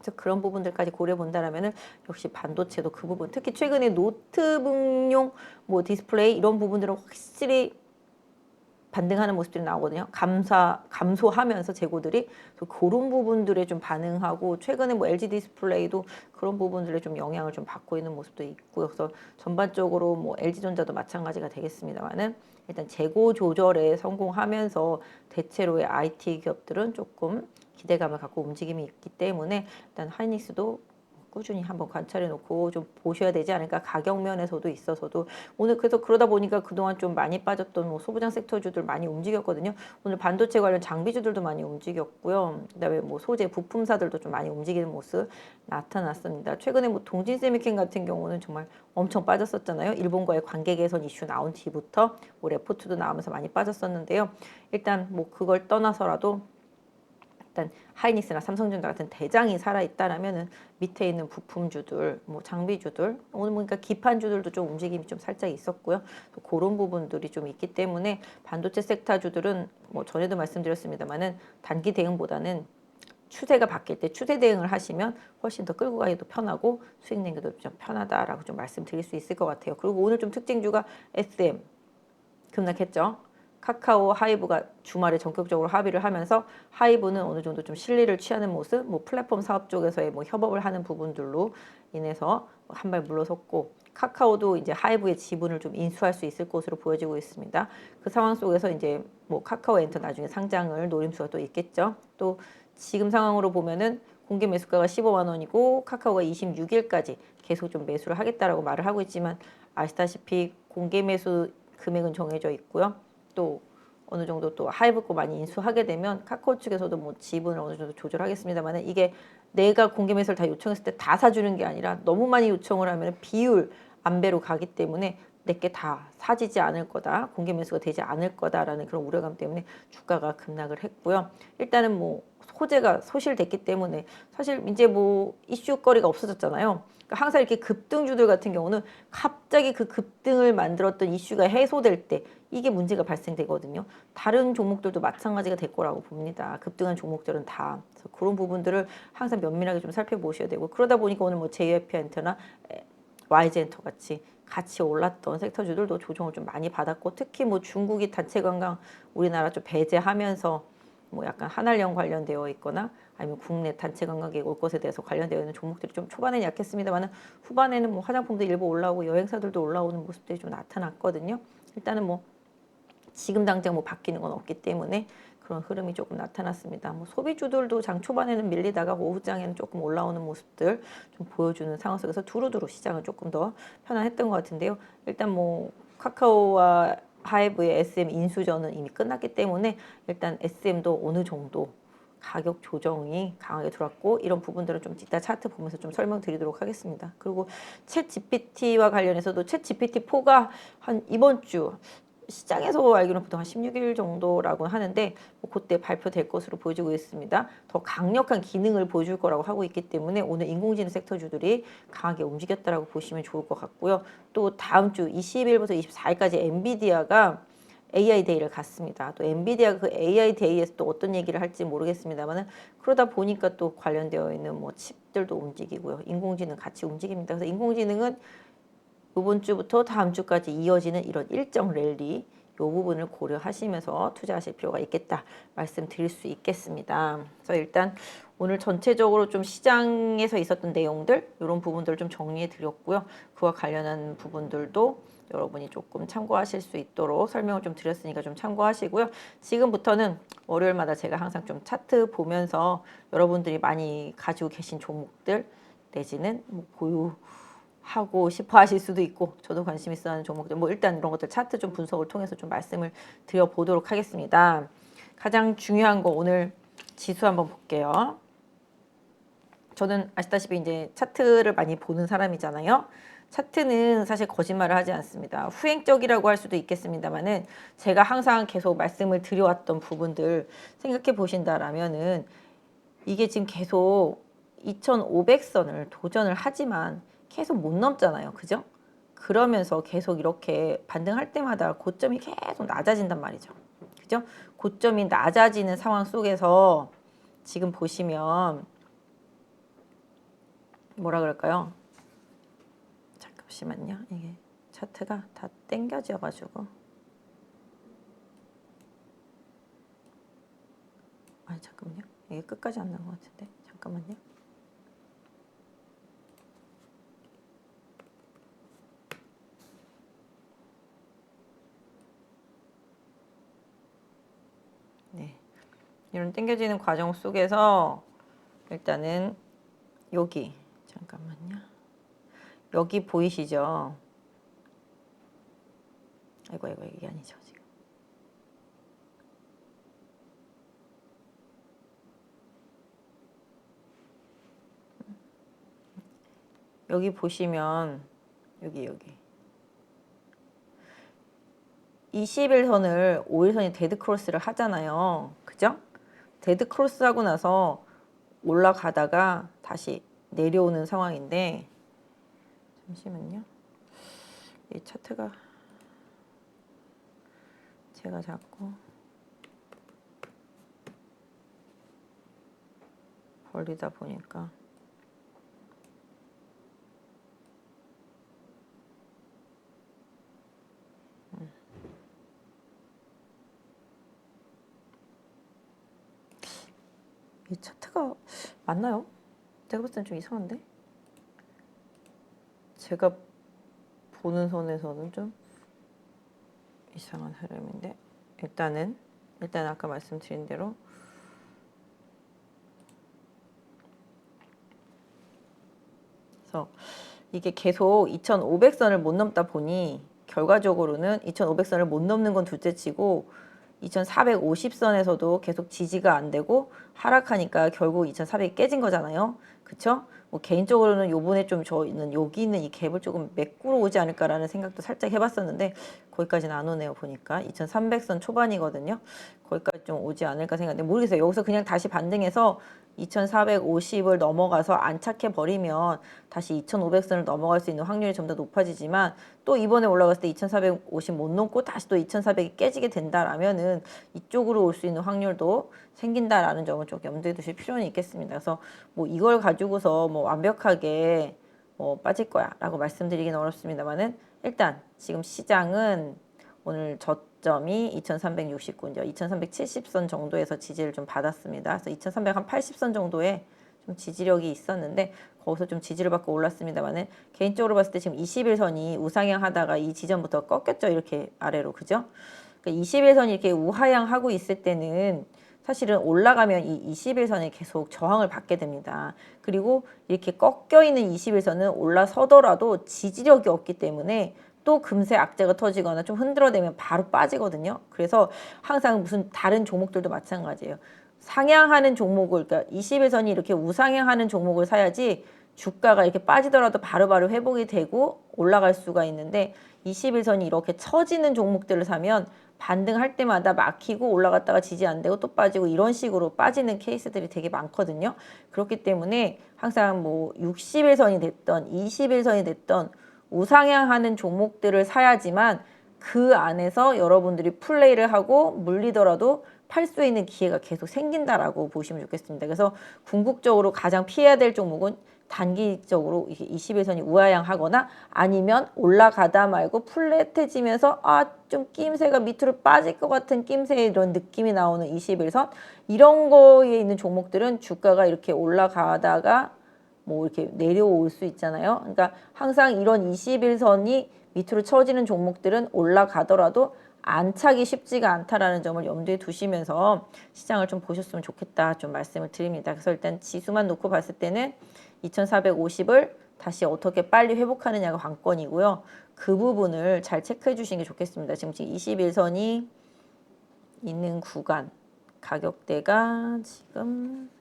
그래서 그런 부분들까지 고려 본다라면은 역시 반도체도 그 부분, 특히 최근에 노트북용 뭐 디스플레이 이런 부분들은 확실히 반등하는 모습들이 나오거든요. 감소하면서 재고들이 그런 부분들에 좀 반응하고 최근에 뭐 LG 디스플레이도 그런 부분들에 좀 영향을 좀 받고 있는 모습도 있고요. 그래서 전반적으로 뭐 LG전자도 마찬가지가 되겠습니다만은 일단 재고 조절에 성공하면서 대체로의 IT 기업들은 조금 기대감을 갖고 움직임이 있기 때문에 일단 하이닉스도 꾸준히 한번 관찰해 놓고 좀 보셔야 되지 않을까. 가격 면에서도 있어서도 오늘 그래서 그러다 보니까 그동안 좀 많이 빠졌던 뭐 소부장 섹터주들 많이 움직였거든요. 오늘 반도체 관련 장비주들도 많이 움직였고요. 그다음에 뭐 소재 부품사들도 좀 많이 움직이는 모습 나타났습니다. 최근에 뭐 동진세미캠 같은 경우는 정말 엄청 빠졌었잖아요. 일본과의 관계 개선 이슈 나온 뒤부터 뭐 레포트도 나오면서 많이 빠졌었는데요. 일단 뭐 그걸 떠나서라도 일단 하이닉스나 삼성전자 같은 대장이 살아있다라면은 밑에 있는 부품주들, 뭐 장비주들, 오늘 보니까 기판주들도 좀 움직임이 좀 살짝 있었고요. 그런 부분들이 좀 있기 때문에 반도체 섹터주들은 뭐 전에도 말씀드렸습니다만은 단기 대응보다는 추세가 바뀔 때 추세 대응을 하시면 훨씬 더 끌고 가기도 편하고 수익 내기도 좀 편하다라고 좀 말씀드릴 수 있을 것 같아요. 그리고 오늘 좀 특징주가 SM 급락했죠. 카카오, 하이브가 주말에 전격적으로 합의를 하면서 하이브는 어느 정도 좀 실리를 취하는 모습, 뭐 플랫폼 사업 쪽에서의 뭐 협업을 하는 부분들로 인해서 한 발 물러섰고 카카오도 이제 하이브의 지분을 좀 인수할 수 있을 것으로 보여지고 있습니다. 그 상황 속에서 이제 뭐 카카오 엔터 나중에 상장을 노림수가 또 있겠죠. 또 지금 상황으로 보면은 공개 매수가가 15만 원이고 카카오가 26일까지 계속 좀 매수를 하겠다라고 말을 하고 있지만 아시다시피 공개 매수 금액은 정해져 있고요. 또 어느 정도 또 하이브 거 많이 인수하게 되면 카카오 측에서도 뭐 지분을 어느 정도 조절하겠습니다만 이게 내가 공개 매수를 다 요청했을 때 다 사주는 게 아니라 너무 많이 요청을 하면 비율 안배로 가기 때문에 내게 다 사지지 않을 거다, 공개 매수가 되지 않을 거다라는 그런 우려감 때문에 주가가 급락을 했고요. 일단은 뭐 호재가 소실됐기 때문에 사실 이제 뭐 이슈거리가 없어졌잖아요. 그러니까 항상 이렇게 급등주들 같은 경우는 갑자기 그 급등을 만들었던 이슈가 해소될 때 이게 문제가 발생되거든요. 다른 종목들도 마찬가지가 될 거라고 봅니다. 급등한 종목들은 다. 그래서 그런 부분들을 항상 면밀하게 좀 살펴보셔야 되고, 그러다 보니까 오늘 뭐 JYP엔터나 YG엔터 같이 올랐던 섹터주들도 조정을 좀 많이 받았고, 특히 뭐 중국이 단체 관광 우리나라 좀 배제하면서 뭐 약간 한알령 관련되어 있거나 아니면 국내 단체 관광객 올 것에 대해서 관련되어 있는 종목들이 좀 초반에는 약했습니다만 후반에는 뭐 화장품도 일부 올라오고 여행사들도 올라오는 모습들이 좀 나타났거든요. 일단은 뭐 지금 당장 뭐 바뀌는 건 없기 때문에 그런 흐름이 조금 나타났습니다. 뭐 소비주들도 장 초반에는 밀리다가 오후장에는 조금 올라오는 모습들 좀 보여주는 상황 속에서 두루두루 시장은 조금 더 편안했던 것 같은데요. 일단 뭐 카카오와 하이브의 SM 인수전은 이미 끝났기 때문에 일단 SM도 어느 정도 가격 조정이 강하게 들어왔고, 이런 부분들은 좀 이따 차트 보면서 좀 설명드리도록 하겠습니다. 그리고 챗 GPT와 관련해서도 챗 GPT-4가 한 이번 주 시장에서 알기로는 보통 한 16일 정도라고 하는데 뭐 그때 발표될 것으로 보여지고 있습니다. 더 강력한 기능을 보여줄 거라고 하고 있기 때문에 오늘 인공지능 섹터주들이 강하게 움직였다라고 보시면 좋을 것 같고요. 또 다음 주 20일부터 24일까지 엔비디아가 AI 데이를 갖습니다. 또 엔비디아가 그 AI 데이에서 또 어떤 얘기를 할지 모르겠습니다만은 그러다 보니까 또 관련되어 있는 뭐 칩들도 움직이고요. 인공지능 같이 움직입니다. 그래서 인공지능은 이번 주부터 다음 주까지 이어지는 이런 일정 랠리 이 부분을 고려하시면서 투자하실 필요가 있겠다 말씀드릴 수 있겠습니다. 그래서 일단 오늘 전체적으로 좀 시장에서 있었던 내용들 이런 부분들을 좀 정리해 드렸고요. 그와 관련한 부분들도 여러분이 조금 참고하실 수 있도록 설명을 좀 드렸으니까 좀 참고하시고요. 지금부터는 월요일마다 제가 항상 좀 차트 보면서 여러분들이 많이 가지고 계신 종목들 내지는 뭐 보유 하고 싶어 하실 수도 있고 저도 관심 있어 하는 종목들 뭐 일단 이런 것들 차트 좀 분석을 통해서 좀 말씀을 드려보도록 하겠습니다. 가장 중요한 거 오늘 지수 한번 볼게요. 저는 아시다시피 이제 차트를 많이 보는 사람이잖아요. 차트는 사실 거짓말을 하지 않습니다. 후행적이라고 할 수도 있겠습니다만은 제가 항상 계속 말씀을 드려왔던 부분들 생각해 보신다라면은 이게 지금 계속 2500선을 도전을 하지만 계속 못 넘잖아요. 그죠? 그러면서 계속 이렇게 반등할 때마다 고점이 계속 낮아진단 말이죠. 그죠? 고점이 낮아지는 상황 속에서 지금 보시면 뭐라 그럴까요? 잠시만요. 이게 차트가 다 땡겨져 가지고 아니 잠깐만요. 이게 끝까지 안 나온 것 같은데 잠깐만요. 네, 이런 땡겨지는 과정 속에서 일단은 여기 잠깐만요. 여기 보이시죠? 아이고 이게 아니죠 지금. 여기 보시면 여기 21선을 5일선이 데드크로스를 하잖아요. 그죠? 데드크로스 하고 나서 올라가다가 다시 내려오는 상황인데 잠시만요. 이 차트가 제가 자꾸 벌리다 보니까 이 차트가 맞나요? 제가 봤을 땐 좀 이상한데? 제가 보는 선에서는 좀 이상한 흐름인데 일단 아까 말씀드린 대로 그래서 이게 계속 2500선을 못 넘다 보니 결과적으로는 2500선을 못 넘는 건 둘째치고 2450선에서도 계속 지지가 안 되고 하락하니까 결국 2400이 깨진 거잖아요. 그쵸? 뭐 개인적으로는 요번에 좀 저희는 여기 있는 이 갭을 조금 메꾸러 오지 않을까라는 생각도 살짝 해봤었는데 거기까지는 안 오네요. 보니까 2300선 초반이거든요. 거기까지 좀 오지 않을까 생각했는데 모르겠어요. 여기서 그냥 다시 반등해서 2450을 넘어가서 안착해 버리면 다시 2500선을 넘어갈 수 있는 확률이 좀 더 높아지지만 또 이번에 올라갔을 때 2450 못 넘고 다시 또 2400이 깨지게 된다라면은 이쪽으로 올 수 있는 확률도 생긴다라는 점을 좀 염두에 두실 필요는 있겠습니다. 그래서 뭐 이걸 가지고서 뭐 완벽하게 뭐 빠질 거야라고 말씀드리기는 어렵습니다만은 일단 지금 시장은 오늘 저점이 2369죠. 2370선 정도에서 지지를 좀 받았습니다. 그래서 2380선 정도에 좀 지지력이 있었는데 거기서 좀 지지를 받고 올랐습니다만은 개인적으로 봤을 때 지금 21선이 우상향 하다가 이 지점부터 꺾였죠. 이렇게 아래로. 그죠? 그러니까 21선이 이렇게 우하향하고 있을 때는 사실은 올라가면 이 21선에 계속 저항을 받게 됩니다. 그리고 이렇게 꺾여 있는 21선은 올라서더라도 지지력이 없기 때문에 또 금세 악재가 터지거나 좀 흔들어대면 바로 빠지거든요. 그래서 항상 무슨 다른 종목들도 마찬가지예요. 상향하는 종목을, 그러니까 21선이 이렇게 우상향하는 종목을 사야지 주가가 이렇게 빠지더라도 바로바로 회복이 되고 올라갈 수가 있는데 21선이 이렇게 처지는 종목들을 사면 반등할 때마다 막히고 올라갔다가 지지 안 되고 또 빠지고 이런 식으로 빠지는 케이스들이 되게 많거든요. 그렇기 때문에 항상 뭐 60일선이 됐던 21선이 됐던 우상향하는 종목들을 사야지만 그 안에서 여러분들이 플레이를 하고 물리더라도 팔 수 있는 기회가 계속 생긴다라고 보시면 좋겠습니다. 그래서 궁극적으로 가장 피해야 될 종목은 단기적으로 21선이 우하향하거나 아니면 올라가다 말고 플랫해지면서 좀 낌새가 밑으로 빠질 것 같은 낌새의 이런 느낌이 나오는 21선 이런 거에 있는 종목들은 주가가 이렇게 올라가다가 뭐 이렇게 내려올 수 있잖아요. 그러니까 항상 이런 21선이 밑으로 처지는 종목들은 올라가더라도 안착이 쉽지가 않다라는 점을 염두에 두시면서 시장을 좀 보셨으면 좋겠다 좀 말씀을 드립니다. 그래서 일단 지수만 놓고 봤을 때는 2450을 다시 어떻게 빨리 회복하느냐가 관건이고요. 그 부분을 잘 체크해 주시는 게 좋겠습니다. 지금 21선이 있는 구간 가격대가 지금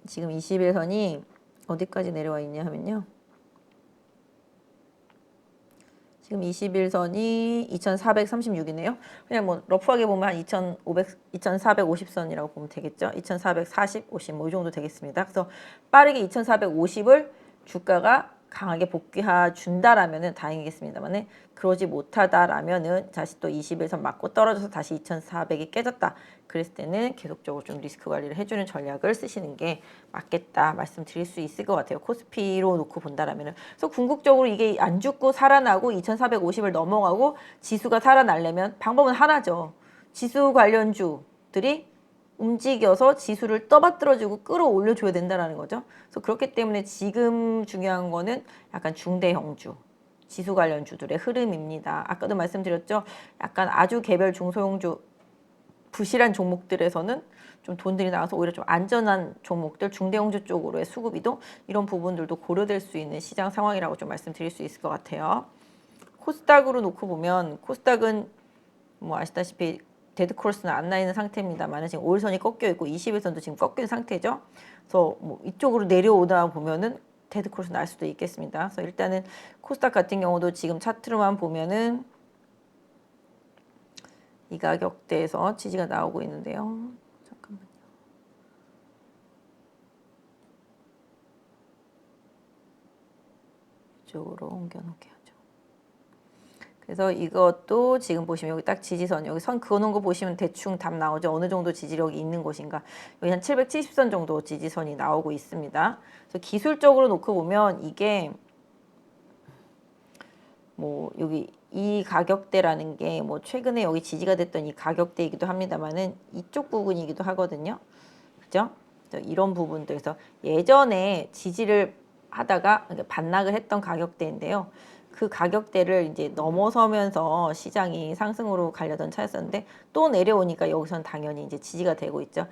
21선이 어디까지 내려와 있냐 하면요. 지금 21선이 2436이네요. 그냥 뭐 러프하게 보면 한 2450선이라고 보면 되겠죠. 2440, 50 뭐 이 정도 되겠습니다. 그래서 빠르게 2450을 주가가 강하게 복귀해 준다라면은 다행이겠습니다만은 그러지 못하다라면은 다시 또 21선 맞고 떨어져서 다시 2400이 깨졌다. 그랬을 때는 계속적으로 좀 리스크 관리를 해주는 전략을 쓰시는 게 맞겠다 말씀드릴 수 있을 것 같아요. 코스피로 놓고 본다라면은. 그래서 궁극적으로 이게 안 죽고 살아나고 2450을 넘어가고 지수가 살아나려면 방법은 하나죠. 지수 관련주들이 움직여서 지수를 떠받들어주고 끌어올려줘야 된다는 거죠. 그래서 그렇기 때문에 지금 중요한 거는 약간 중대형주, 지수 관련주들의 흐름입니다. 아까도 말씀드렸죠. 약간 아주 개별 중소형주, 부실한 종목들에서는 좀 돈들이 나와서 오히려 좀 안전한 종목들, 중대형주 쪽으로의 수급이동 이런 부분들도 고려될 수 있는 시장 상황이라고 좀 말씀드릴 수 있을 것 같아요. 코스닥으로 놓고 보면 코스닥은 뭐 아시다시피 데드크로스는 안 나 있는 상태입니다만 지금 5일선이 꺾여 있고 21선도 지금 꺾인 상태죠. 그래서 뭐 이쪽으로 내려오다 보면은 데드크로스 날 수도 있겠습니다. 그래서 일단은 코스닥 같은 경우도 지금 차트로만 보면은 이 가격대에서 지지가 나오고 있는데요. 잠깐만요. 이쪽으로 옮겨놓을게요. 그래서 이것도 지금 보시면 여기 딱 지지선, 여기 선 그어놓은 거 보시면 대충 답 나오죠. 어느 정도 지지력이 있는 곳인가. 여기 한 770선 정도 지지선이 나오고 있습니다. 그래서 기술적으로 놓고 보면 이게 뭐 여기 이 가격대라는 게 뭐 최근에 여기 지지가 됐던 이 가격대이기도 합니다만은 이쪽 부분이기도 하거든요. 그죠? 이런 부분들에서 예전에 지지를 하다가 반락을 했던 가격대인데요. 그 가격대를 이제 넘어서면서 시장이 상승으로 가려던 차였었는데 또 내려오니까 여기선 당연히 이제 지지가 되고 있죠.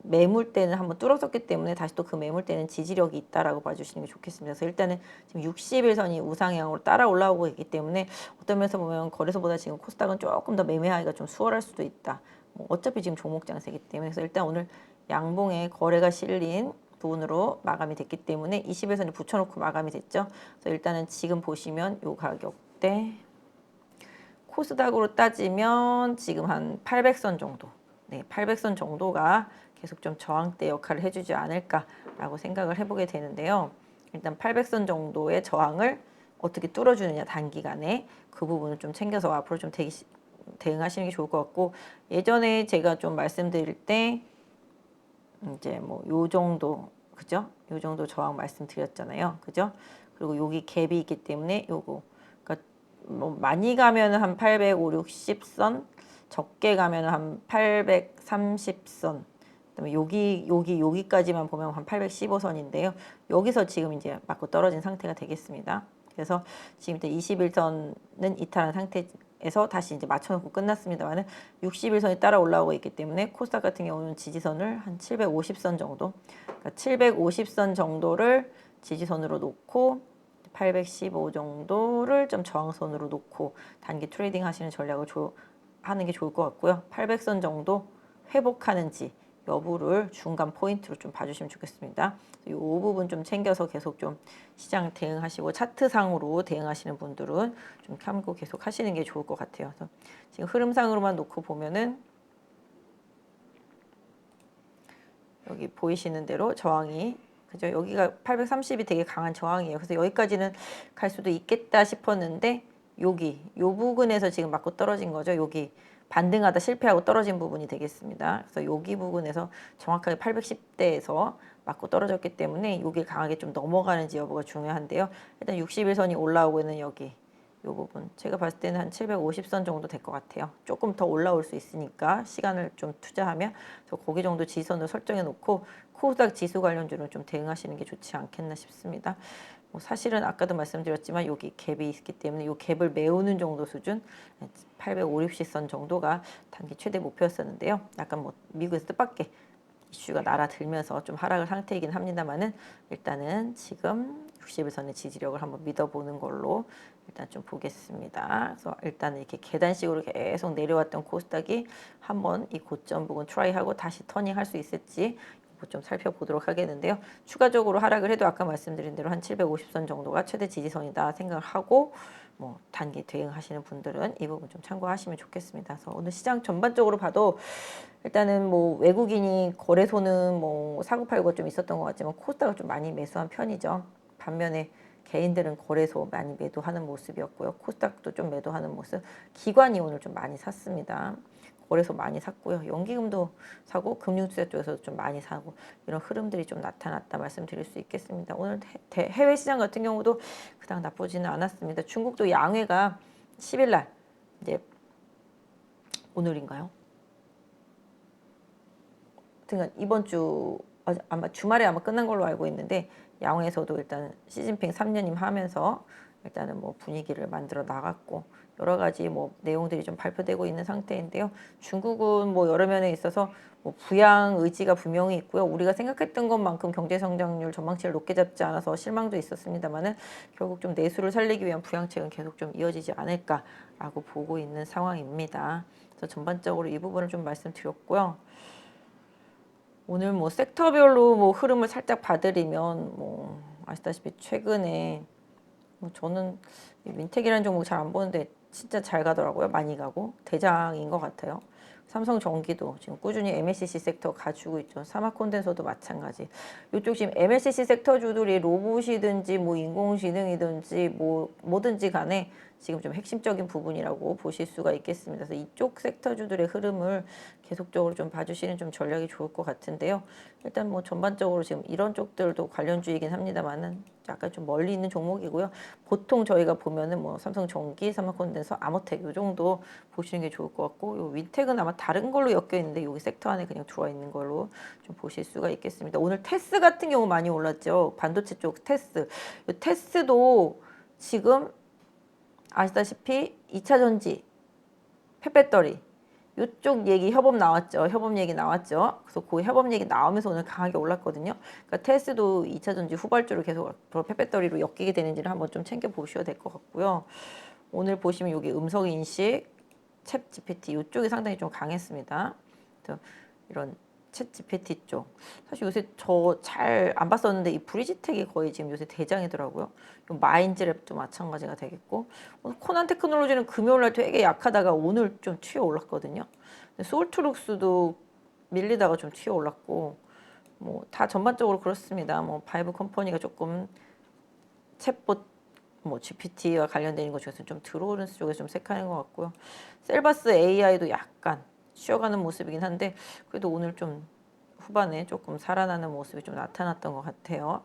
매물대는 한번 뚫었었기 때문에 다시 또 그 매물대는 지지력이 있다라고 봐주시는 게 좋겠습니다. 그래서 일단은 지금 60일선이 우상향으로 따라 올라오고 있기 때문에 어떤 면에서 보면 거래소보다 지금 코스닥은 조금 더 매매하기가 좀 수월할 수도 있다. 뭐 어차피 지금 종목 장세이기 때문에 그래서 일단 오늘 양봉에 거래가 실린 부분으로 마감이 됐기 때문에 20일선을 붙여놓고 마감이 됐죠. 그래서 일단은 지금 보시면 요 가격대 코스닥으로 따지면 지금 한 800선 정도, 네, 800선 정도가 계속 좀 저항대 역할을 해주지 않을까라고 생각을 해보게 되는데요. 일단 800선 정도의 저항을 어떻게 뚫어주느냐 단기간에 그 부분을 좀 챙겨서 앞으로 좀 대응하시는 게 좋을 것 같고 예전에 제가 좀 말씀드릴 때 이제 뭐 요 정도 그죠? 요 정도 저항 말씀드렸잖아요. 그죠? 그리고 여기 갭이 있기 때문에 요거 그러니까 뭐 많이 가면은 한 850, 60선, 적게 가면은 한 830선. 그다음에 여기까지만 보면 한 815선인데요. 여기서 지금 이제 맞고 떨어진 상태가 되겠습니다. 그래서 지금 21선은 이탈한 상태에서 다시 이제 맞춰놓고 끝났습니다만은 61선이 따라 올라오고 있기 때문에 코스닥 같은 경우는 지지선을 한 750선 정도, 그러니까 750선 정도를 지지선으로 놓고 815 정도를 좀 저항선으로 놓고 단기 트레이딩 하시는 전략을 하는 게 좋을 것 같고요. 800선 정도 회복하는지 여부를 중간 포인트로 좀 봐주시면 좋겠습니다. 이 부분 좀 챙겨서 계속 좀 시장 대응하시고 차트상으로 대응하시는 분들은 좀 참고 계속 하시는 게 좋을 것 같아요. 그래서 지금 흐름상으로만 놓고 보면은 여기 보이시는 대로 저항이 그죠? 여기가 830이 되게 강한 저항이에요. 그래서 여기까지는 갈 수도 있겠다 싶었는데 요 부근에서 지금 맞고 떨어진 거죠. 여기 반등하다 실패하고 떨어진 부분이 되겠습니다. 그래서 여기 부분에서 정확하게 810대에서 맞고 떨어졌기 때문에 여기 강하게 좀 넘어가는지 여부가 중요한데요. 일단 61선이 올라오고 있는 여기 요 부분 제가 봤을 때는 한 750선 정도 될 것 같아요. 조금 더 올라올 수 있으니까 시간을 좀 투자하면 그래서 고기 정도 지지선을 설정해 놓고 코스닥 지수 관련주는 좀 대응하시는 게 좋지 않겠나 싶습니다. 뭐 사실은 아까도 말씀드렸지만 여기 갭이 있기 때문에 이 갭을 메우는 정도 수준 850, 60선 정도가 단기 최대 목표였었는데요. 약간 뭐 미국에서 뜻밖의 이슈가 날아들면서 좀 하락을 상태이긴 합니다만은 일단은 지금 60일선의 지지력을 한번 믿어보는 걸로 일단 좀 보겠습니다. 그래서 일단은 이렇게 계단식으로 계속 내려왔던 코스닥이 한번 이 고점 부분 트라이하고 다시 터닝할 수 있을지 좀 살펴보도록 하겠는데요. 추가적으로 하락을 해도 아까 말씀드린 대로 한 750선 정도가 최대 지지선이다 생각을 하고 뭐 단기 대응하시는 분들은 이 부분 좀 참고하시면 좋겠습니다. 그래서 오늘 시장 전반적으로 봐도 일단은 뭐 외국인이 거래소는 뭐 사고팔고가 좀 있었던 것 같지만 코스닥을 좀 많이 매수한 편이죠. 반면에 개인들은 거래소 많이 매도하는 모습이었고요. 코스닥도 좀 매도하는 모습. 기관이 오늘 좀 많이 샀습니다. 거래소 많이 샀고요. 연기금도 사고 금융투자 쪽에서도 좀 많이 사고 이런 흐름들이 좀 나타났다 말씀드릴 수 있겠습니다. 오늘 해외 시장 같은 경우도 그닥 나쁘지는 않았습니다. 중국도 양회가 10일 날 이제 오늘인가요? 하여튼 이번 주 아마 주말에 아마 끝난 걸로 알고 있는데 양회에서도 일단 시진핑 3년임 하면서 일단은 뭐 분위기를 만들어 나갔고 여러 가지 뭐 내용들이 좀 발표되고 있는 상태인데요. 중국은 뭐 여러 면에 있어서 뭐 부양 의지가 분명히 있고요. 우리가 생각했던 것만큼 경제 성장률 전망치를 높게 잡지 않아서 실망도 있었습니다만은 결국 좀 내수를 살리기 위한 부양책은 계속 좀 이어지지 않을까라고 보고 있는 상황입니다. 그래서 전반적으로 이 부분을 좀 말씀드렸고요. 오늘 뭐 섹터별로 뭐 흐름을 살짝 봐드리면 뭐 아시다시피 최근에 뭐 저는 윈텍이라는 종목 잘 안 보는데 진짜 잘 가더라고요. 많이 가고 대장인 것 같아요. 삼성전기도 지금 꾸준히 MLCC 섹터 가지고 있죠. 사마콘덴서도 마찬가지. 이쪽 지금 MLCC 섹터 주들이 로봇이든지 뭐 인공지능이든지 뭐 뭐든지 간에 지금 좀 핵심적인 부분이라고 보실 수가 있겠습니다. 그래서 이쪽 섹터주들의 흐름을 계속적으로 좀 봐주시는 좀 전략이 좋을 것 같은데요. 일단 뭐 전반적으로 지금 이런 쪽들도 관련주이긴 합니다만은 약간 좀 멀리 있는 종목이고요. 보통 저희가 보면은 뭐 삼성전기, 삼성콘덴서, 아모텍 요 정도 보시는 게 좋을 것 같고, 요 윈텍은 아마 다른 걸로 엮여 있는데 여기 섹터 안에 그냥 들어와 있는 걸로 좀 보실 수가 있겠습니다. 오늘 테스 같은 경우 많이 올랐죠. 반도체 쪽 테스. 요 테스도 지금 아시다시피 2차 전지, 폐배터리 이쪽 얘기 협업 나왔죠. 협업 얘기 나왔죠. 그래서 그 협업 얘기 나오면서 오늘 강하게 올랐거든요. 그러니까 테스도 2차 전지 후발주로 계속 폐배터리로 엮이게 되는지를 한번 좀 챙겨 보셔야 될 것 같고요. 오늘 보시면 여기 음성 인식, 챗 GPT 이쪽이 상당히 좀 강했습니다. 또 이런 챗 GPT 쪽. 사실 요새 저 잘 안 봤었는데 이 브리지텍이 거의 지금 요새 대장이더라고요. 마인즈랩도 마찬가지가 되겠고, 코난 테크놀로지는 금요일 날 되게 약하다가 오늘 좀 튀어 올랐거든요. 소울트룩스도 밀리다가 좀 튀어 올랐고, 뭐 다 전반적으로 그렇습니다. 뭐 바이브 컴퍼니가 조금 챗봇 뭐 GPT와 관련된 것 중에서 좀 들어오는 쪽에서 좀 색하는 것 같고요. 셀바스 AI도 약간 쉬어가는 모습이긴 한데 그래도 오늘 좀 후반에 조금 살아나는 모습이 좀 나타났던 것 같아요.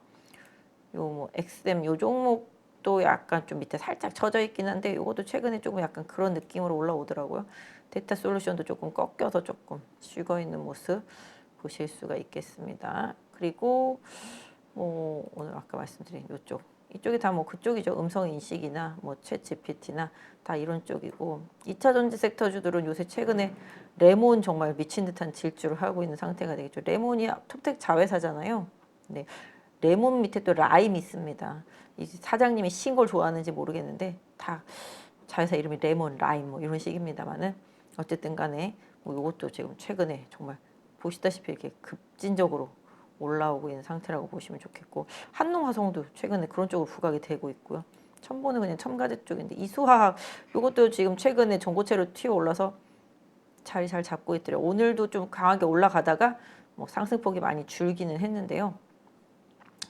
요 뭐 XM 요 종목도 약간 좀 밑에 살짝 처져 있긴 한데 요것도 최근에 조금 약간 그런 느낌으로 올라오더라고요. 데이터 솔루션도 조금 꺾여서 조금 쉬고 있는 모습 보실 수가 있겠습니다. 그리고 뭐 오늘 아까 말씀드린 요쪽 이쪽이 다 뭐 그쪽이죠. 음성 인식이나 뭐챗 GPT나 다 이런 쪽이고 2차 전지 섹터주들은 요새 최근에 레몬 정말 미친 듯한 질주를 하고 있는 상태가 되겠죠. 레몬이 톱텍 자회사잖아요. 네. 레몬 밑에 또 라임 있습니다. 이 사장님이 신 걸 좋아하는지 모르겠는데 다 자회사 이름이 레몬, 라임 뭐 이런 식입니다만은 어쨌든 간에 뭐 이것도 지금 최근에 정말 보시다시피 이렇게 급진적으로 올라오고 있는 상태라고 보시면 좋겠고 한농화성도 최근에 그런 쪽으로 부각이 되고 있고요. 첨보는 그냥 첨가제 쪽인데 이수화학 이것도 지금 최근에 전고체로 튀어 올라서 자리 잘 잡고 있더래요. 오늘도 좀 강하게 올라가다가 뭐 상승폭이 많이 줄기는 했는데요.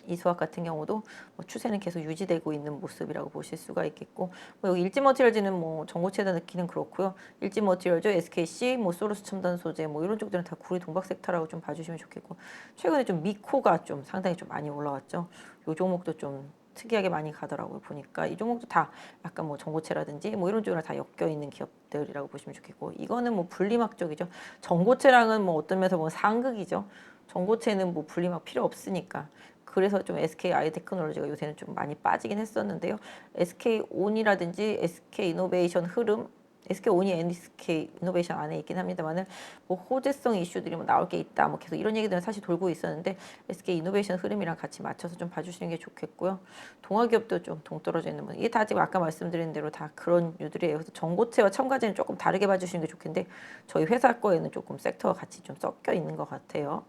이수학 같은 경우도 뭐 추세는 계속 유지되고 있는 모습이라고 보실 수가 있겠고 뭐 여기 일지머티리얼즈는 뭐 전고체다 느끼는 그렇고요. 일지머티리얼즈, SKC, 뭐 소르스 첨단 소재 뭐 이런 쪽들은 다 구리 동박 섹터라고 좀 봐주시면 좋겠고 최근에 좀 미코가 좀 상당히 좀 많이 올라왔죠. 요 종목도 좀 특이하게 많이 가더라고요. 보니까 이 종목도 다 약간 뭐 전고체라든지 뭐 이런 쪽이랑 다 엮여 있는 기업들이라고 보시면 좋겠고 이거는 뭐 분리막 쪽이죠. 전고체랑은 뭐 어떤 면에서 보면 상극이죠. 전고체는 뭐 분리막 필요 없으니까. 그래서 좀 SK 아이테크놀로지가 요새는 좀 많이 빠지긴 했었는데요. SK 온이라든지 SK 이노베이션 흐름, SK 온이 SK 이노베이션 안에 있긴 합니다만은 뭐 호재성 이슈들이 뭐 나올 게 있다, 뭐 계속 이런 얘기들은 사실 돌고 있었는데 SK 이노베이션 흐름이랑 같이 맞춰서 좀 봐주시는 게 좋겠고요. 동아기업도 좀 동떨어져 있는 분, 이게 다 지금 아까 말씀드린 대로 다 그런 유들이에요. 그래서 전고체와 첨가제는 조금 다르게 봐주시는 게 좋겠는데 저희 회사 거에는 조금 섹터가 같이 좀 섞여 있는 것 같아요.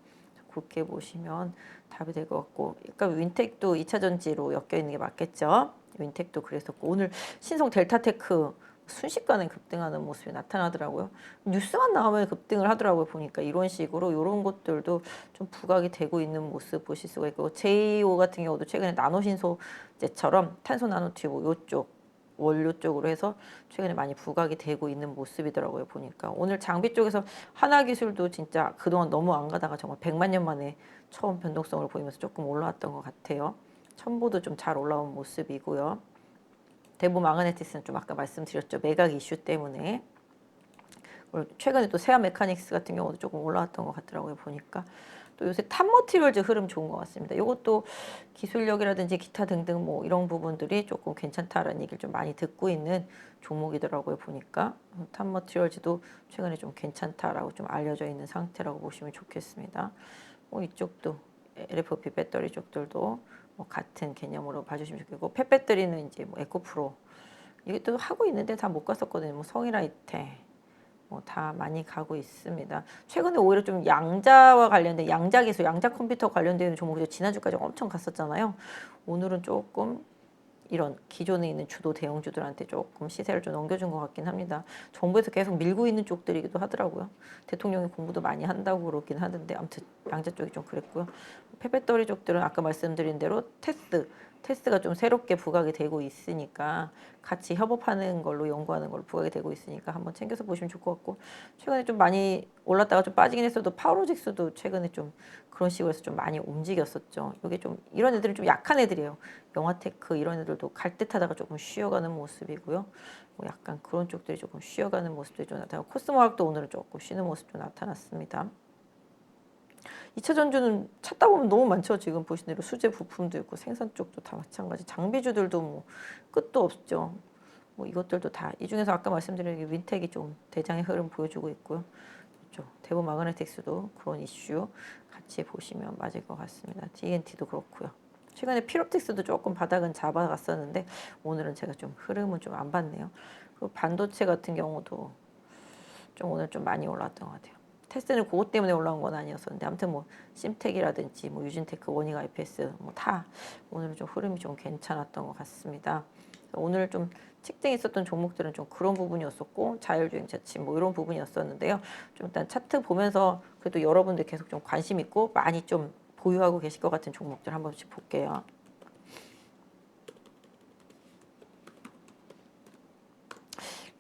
그렇게 보시면 답이 될 것 같고 약간 윈텍도 2차 전지로 엮여 있는 게 맞겠죠. 윈텍도 그랬었고 오늘 신성 델타테크 순식간에 급등하는 모습이 나타나더라고요. 뉴스만 나오면 급등을 하더라고요. 보니까 이런 식으로 이런 것들도 좀 부각이 되고 있는 모습 보실 수가 있고 JO 같은 경우도 최근에 나노신소재처럼 탄소 나노튜브 요쪽 원료 쪽으로 해서 최근에 많이 부각이 되고 있는 모습이더라고요. 보니까 오늘 장비 쪽에서 하나기술도 진짜 그동안 너무 안 가다가 정말 100만 년 만에 처음 변동성을 보이면서 조금 올라왔던 것 같아요. 첨보도 좀 잘 올라온 모습이고요. 대부 마그네티스는 좀 아까 말씀드렸죠. 매각 이슈 때문에. 최근에 또 세아 메카닉스 같은 경우도 조금 올라왔던 것 같더라고요. 보니까. 또 요새 탑머티리얼즈 흐름 좋은 것 같습니다. 이것도 기술력이라든지 기타 등등 뭐 이런 부분들이 조금 괜찮다라는 얘기를 좀 많이 듣고 있는 종목이더라고요. 보니까 탑머티리얼즈도 최근에 좀 괜찮다라고 좀 알려져 있는 상태라고 보시면 좋겠습니다. 뭐 이쪽도 LFP 배터리 쪽들도 뭐 같은 개념으로 봐주시면 좋겠고 펫배터리는 이제 뭐 에코프로 이게 또 하고 있는데 다 못 갔었거든요. 뭐 성일아이테 뭐 다 많이 가고 있습니다. 최근에 오히려 좀 양자와 관련된 양자 기술, 양자 컴퓨터 관련된 종목이 지난주까지 엄청 갔었잖아요. 오늘은 조금 이런 기존에 있는 주도 대형주들한테 조금 시세를 좀 넘겨준 것 같긴 합니다. 정부에서 계속 밀고 있는 쪽들이기도 하더라고요. 대통령이 공부도 많이 한다고 그러긴 하던데 아무튼 양자 쪽이 좀 그랬고요. 폐배터리 쪽들은 아까 말씀드린 대로 테스가 좀 새롭게 부각이 되고 있으니까 같이 협업하는 걸로 연구하는 걸로 부각이 되고 있으니까 한번 챙겨서 보시면 좋을 것 같고 최근에 좀 많이 올랐다가 좀 빠지긴 했어도 파워로직스도 최근에 좀 그런 식으로 해서 좀 많이 움직였었죠. 이게 좀 이런 애들은 좀 약한 애들이에요. 영화테크 이런 애들도 갈 듯하다가 조금 쉬어가는 모습이고요. 뭐 약간 그런 쪽들이 조금 쉬어가는 모습들이 좀 나타나고 코스모학도 오늘은 조금 쉬는 모습도 나타났습니다. 2차 전주는 찾다 보면 너무 많죠. 지금 보신 대로 수제 부품도 있고 생산 쪽도 다 마찬가지. 장비주들도 뭐 끝도 없죠. 뭐 이것들도 다 이 중에서 아까 말씀드린 윈텍이 좀 대장의 흐름 보여주고 있고요. 그렇죠. 대부 마그네틱스도 그런 이슈 같이 보시면 맞을 것 같습니다. DNT도 그렇고요. 최근에 피롭틱스도 조금 바닥은 잡아갔었는데 오늘은 제가 좀 흐름은 좀 안 봤네요. 그리고 반도체 같은 경우도 좀 오늘 좀 많이 올라왔던 것 같아요. 테스트는 그것 때문에 올라온 건 아니었었는데 아무튼 뭐 심텍이라든지 뭐 유진테크, 원익 IPS 뭐 다 오늘은 좀 흐름이 좀 괜찮았던 것 같습니다. 오늘 좀 책정에 있었던 종목들은 좀 그런 부분이었었고 자율주행 자치 뭐 이런 부분이었었는데요. 좀 일단 차트 보면서 그래도 여러분들 계속 좀 관심 있고 많이 좀 보유하고 계실 것 같은 종목들 한 번씩 볼게요.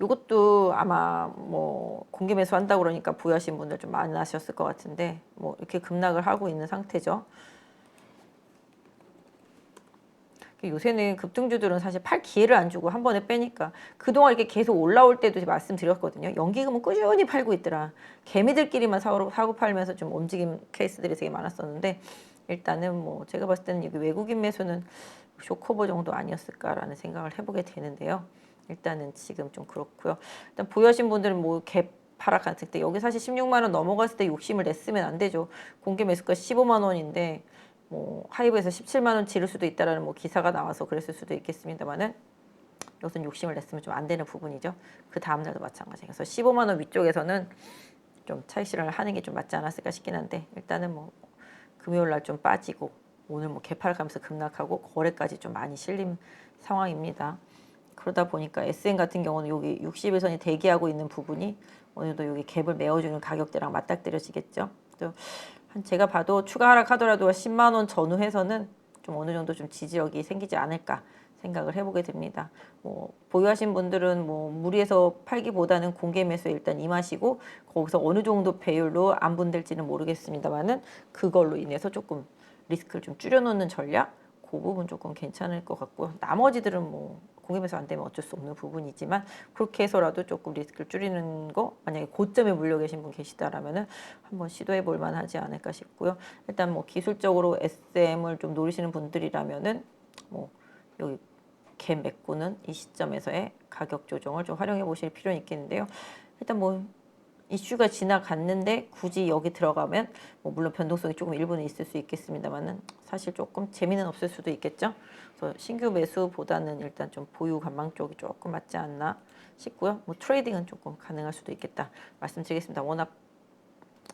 이것도 아마 뭐 공개 매수 한다고 그러니까 보유하신 분들 좀 많으셨을 것 같은데 뭐 이렇게 급락을 하고 있는 상태죠. 요새는 급등주들은 사실 팔 기회를 안 주고 한 번에 빼니까 그동안 이렇게 계속 올라올 때도 말씀드렸거든요. 연기금은 꾸준히 팔고 있더라. 개미들끼리만 사고 팔면서 좀 움직임 케이스들이 되게 많았었는데 일단은 뭐 제가 봤을 때는 여기 외국인 매수는 쇼커버 정도 아니었을까라는 생각을 해보게 되는데요. 일단은 지금 좀 그렇고요. 일단 보유하신 분들은 뭐 갭 하락했을 때 여기 사실 16만 원 넘어갔을 때 욕심을 냈으면 안 되죠. 공개 매수가 15만 원인데 뭐 하이브에서 17만 원 지를 수도 있다라는 뭐 기사가 나와서 그랬을 수도 있겠습니다만은 이것은 욕심을 냈으면 좀 안 되는 부분이죠. 그 다음 날도 마찬가지. 그래서 15만 원 위쪽에서는 좀 차익 실현을 하는 게 좀 맞지 않았을까 싶긴 한데 일단은 뭐 금요일 날 좀 빠지고 오늘 뭐 개파를 가면서 급락하고 거래까지 좀 많이 실린 상황입니다. 그러다 보니까 SN 같은 경우는 여기 60일선이 대기하고 있는 부분이 오늘도 여기 갭을 메워주는 가격대랑 맞닥뜨려지겠죠. 한 제가 봐도 추가 하락하더라도 10만 원 전후에서는 좀 어느 정도 좀 지지력이 생기지 않을까 생각을 해보게 됩니다. 뭐 보유하신 분들은 뭐 무리해서 팔기보다는 공개 매수에 일단 임하시고 거기서 어느 정도 배율로 안분될지는 모르겠습니다만은 그걸로 인해서 조금 리스크를 좀 줄여놓는 전략 그 부분 조금 괜찮을 것 같고요. 나머지들은 뭐 공개 매수 안 되면 어쩔 수 없는 부분이지만 그렇게 해서라도 조금 리스크를 줄이는 거 만약에 고점에 물려 계신 분 계시다라면은 한번 시도해 볼 만하지 않을까 싶고요. 일단 뭐 기술적으로 SM을 좀 노리시는 분들이라면은 뭐 여기 갭 메꾸는 이 시점에서의 가격 조정을 좀 활용해 보실 필요는 있겠는데요. 일단 뭐 이슈가 지나갔는데 굳이 여기 들어가면 뭐 물론 변동성이 조금 일부는 있을 수 있겠습니다만은 사실 조금 재미는 없을 수도 있겠죠. 그래서 신규 매수보다는 일단 좀 보유 관망 쪽이 조금 맞지 않나 싶고요. 뭐 트레이딩은 조금 가능할 수도 있겠다 말씀드리겠습니다. 워낙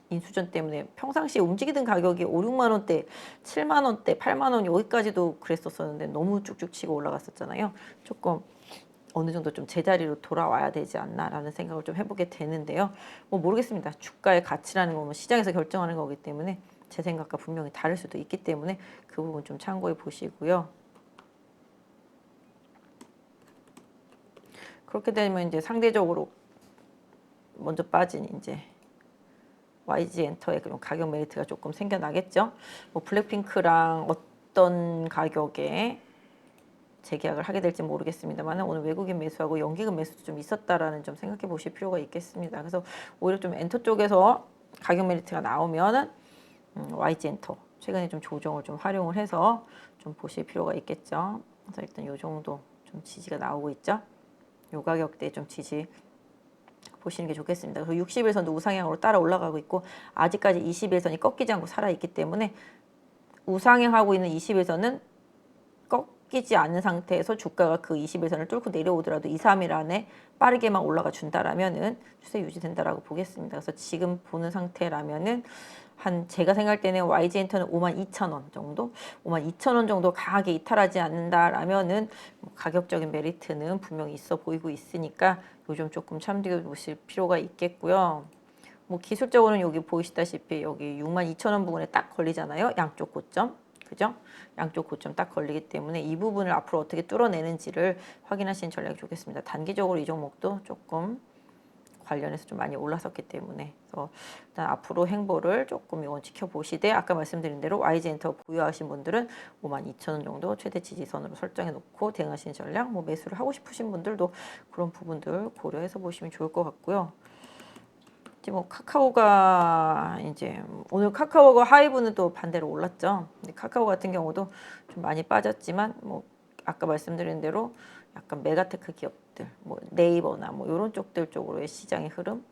인수전 때문에 평상시에 움직이던 가격이 5, 6만 원대, 7만 원대, 8만 원 여기까지도 그랬었었는데 너무 쭉쭉 치고 올라갔었잖아요. 조금 어느 정도 좀 제자리로 돌아와야 되지 않나라는 생각을 좀 해보게 되는데요. 뭐 모르겠습니다. 주가의 가치라는 건 시장에서 결정하는 거기 때문에 제 생각과 분명히 다를 수도 있기 때문에 그 부분 좀 참고해 보시고요. 그렇게 되면 이제 상대적으로 먼저 빠진 이제 YG 엔터의 그런 가격 메리트가 조금 생겨나겠죠. 뭐 블랙핑크랑 어떤 가격에 재계약을 하게 될지 모르겠습니다만 오늘 외국인 매수하고 연기금 매수도 좀 있었다라는 점 생각해 보실 필요가 있겠습니다. 그래서 오히려 좀 엔터 쪽에서 가격 메리트가 나오면은 YG 엔터 최근에 좀 조정을 좀 활용을 해서 좀 보실 필요가 있겠죠. 그래서 일단 요 정도 좀 지지가 나오고 있죠. 요 가격대 좀 지지 보시는 게 좋겠습니다. 그리고 60일선도 우상향으로 따라 올라가고 있고 아직까지 20일선이 꺾이지 않고 살아있기 때문에 우상향하고 있는 20일선은 꺾이지 않은 상태에서 주가가 그 20일선을 뚫고 내려오더라도 2, 3일 안에 빠르게만 올라가 준다라면은 추세 유지된다라고 보겠습니다. 그래서 지금 보는 상태라면은 한 제가 생각할 때는 YG엔터는 52,000원 정도, 52,000원 정도 강하게 이탈하지 않는다라면은 뭐 가격적인 메리트는 분명히 있어 보이고 있으니까 요즘 조금 참고해 보실 필요가 있겠고요. 뭐 기술적으로는 여기 보이시다시피 여기 62,000원 부분에 딱 걸리잖아요. 양쪽 고점. 그죠? 양쪽 고점 딱 걸리기 때문에 이 부분을 앞으로 어떻게 뚫어내는지를 확인하시는 전략이 좋겠습니다. 단기적으로 이 종목도 조금 관련해서 좀 많이 올라섰기 때문에 그래서 일단 앞으로 행보를 조금 이건 지켜보시되 아까 말씀드린 대로 YG엔터 보유하신 분들은 52,000원 정도 최대 지지선으로 설정해 놓고 대응하시는 전략 뭐 매수를 하고 싶으신 분들도 그런 부분들 고려해서 보시면 좋을 것 같고요. 뭐 카카오가 이제 오늘 카카오가 하이브는 또 반대로 올랐죠. 근데 카카오 같은 경우도 좀 많이 빠졌지만 뭐 아까 말씀드린 대로 약간 메가테크 기업들, 뭐 네이버나 뭐 이런 쪽들 쪽으로의 시장의 흐름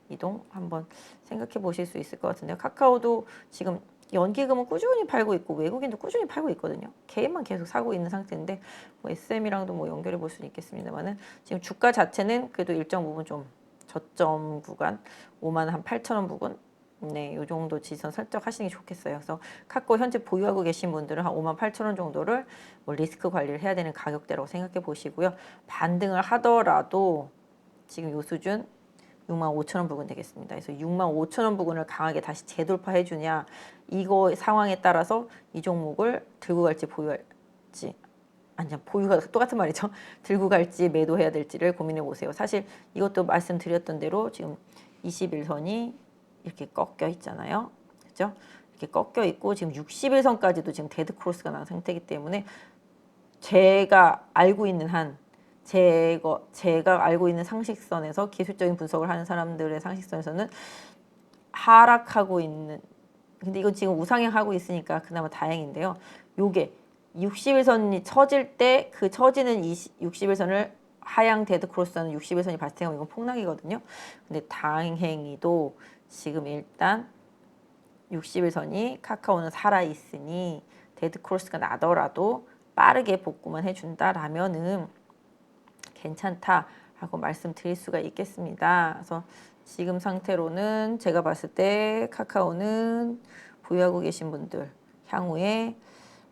이동 한번 생각해 보실 수 있을 것 같은데요. 카카오도 지금 연기금은 꾸준히 팔고 있고 외국인도 꾸준히 팔고 있거든요. 개인만 계속 사고 있는 상태인데 뭐 SM이랑도 뭐 연결해 볼 수는 있겠습니다만은 지금 주가 자체는 그래도 일정 부분 좀 저점 구간 5만 한 8천 원 부근 네, 요 정도 지지선 설정하시는 게 좋겠어요. 그래서 카카오 현재 보유하고 계신 분들은 한 58,000원 정도를 뭐 리스크 관리를 해야 되는 가격대라고 생각해 보시고요. 반등을 하더라도 지금 요 수준 65,000원 부근 되겠습니다. 그래서 65,000원 부근을 강하게 다시 재돌파해 주냐, 이거 상황에 따라서 이 종목을 들고 갈지 보유할지, 아니야, 보유가 똑같은 말이죠. 들고 갈지 매도해야 될지를 고민해 보세요. 사실 이것도 말씀드렸던 대로 지금 21선이 이렇게 꺾여 있잖아요. 그죠? 이렇게 꺾여 있고 지금 61선까지도 지금 데드 크로스가 난 상태이기 때문에 제가 알고 있는 한 제가 알고 있는 상식선에서 기술적인 분석을 하는 사람들의 상식선에서는 하락하고 있는, 근데 이건 지금 우상향하고 있으니까 그나마 다행인데요. 요게 60일선이 처질 때 그 처지는 60일선을 하향 데드 크로스하는 60일선이 발생하면 이건 폭락이거든요. 근데 다행히도 지금 일단 60일선이 카카오는 살아있으니 데드 크로스가 나더라도 빠르게 복구만 해준다라면은 괜찮다라고 말씀드릴 수가 있겠습니다. 그래서 지금 상태로는 제가 봤을 때 카카오는 보유하고 계신 분들 향후에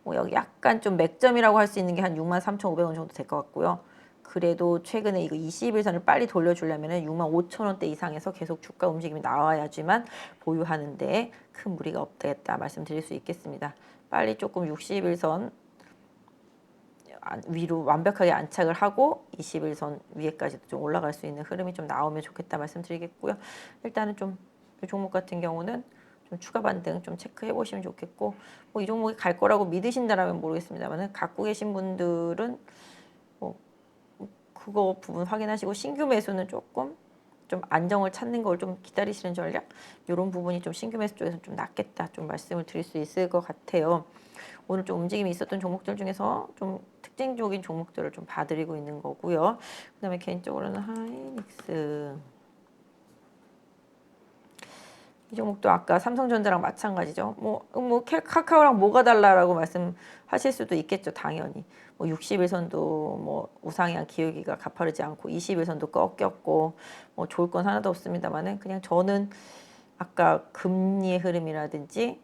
뭐 여기 약간 좀 맥점이라고 할 수 있는 게 한 63,500원 정도 될 것 같고요. 그래도 최근에 이거 21선을 빨리 돌려주려면 65,000원대 이상에서 계속 주가 움직임이 나와야지만 보유하는데 큰 무리가 없겠다 말씀드릴 수 있겠습니다. 빨리 조금 61선 위로 완벽하게 안착을 하고 21선 위에까지도 좀 올라갈 수 있는 흐름이 좀 나오면 좋겠다 말씀드리겠고요. 일단은 좀 이 종목 같은 경우는 좀 추가 반등 좀 체크해 보시면 좋겠고, 뭐 이 종목이 갈 거라고 믿으신다라면 모르겠습니다만은 갖고 계신 분들은 뭐 그거 부분 확인하시고 신규 매수는 조금 좀 안정을 찾는 걸 좀 기다리시는 전략, 이런 부분이 좀 신규 매수 쪽에서 좀 낫겠다 좀 말씀을 드릴 수 있을 것 같아요. 오늘 좀 움직임이 있었던 종목들 중에서 좀 특징적인 종목들을 좀 봐드리고 있는 거고요. 그다음에 개인적으로는 하이닉스, 이 종목도 아까 삼성전자랑 마찬가지죠. 뭐 카카오랑 뭐가 달라라고 말씀하실 수도 있겠죠. 당연히 뭐 60일선도 뭐 우상향 기울기가 가파르지 않고 20일선도 꺾였고 뭐 좋을 건 하나도 없습니다만은, 그냥 저는 아까 금리의 흐름이라든지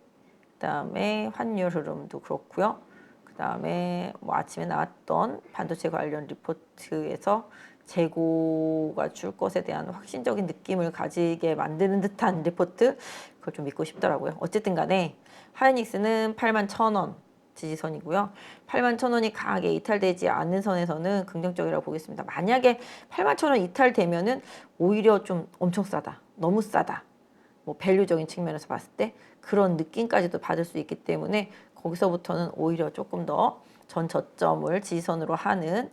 그다음에 환율 흐름도 그렇고요. 그다음에 뭐 아침에 나왔던 반도체 관련 리포트에서 재고가 줄 것에 대한 확신적인 느낌을 가지게 만드는 듯한 리포트, 그걸 좀 믿고 싶더라고요. 어쨌든 간에 하이닉스는 81,000원 지지선이고요. 81,000원이 강하게 이탈되지 않는 선에서는 긍정적이라고 보겠습니다. 만약에 81,000원 이탈되면은 오히려 좀 엄청 싸다, 너무 싸다, 뭐 밸류적인 측면에서 봤을 때 그런 느낌까지도 받을 수 있기 때문에 거기서부터는 오히려 조금 더 전 저점을 지지선으로 하는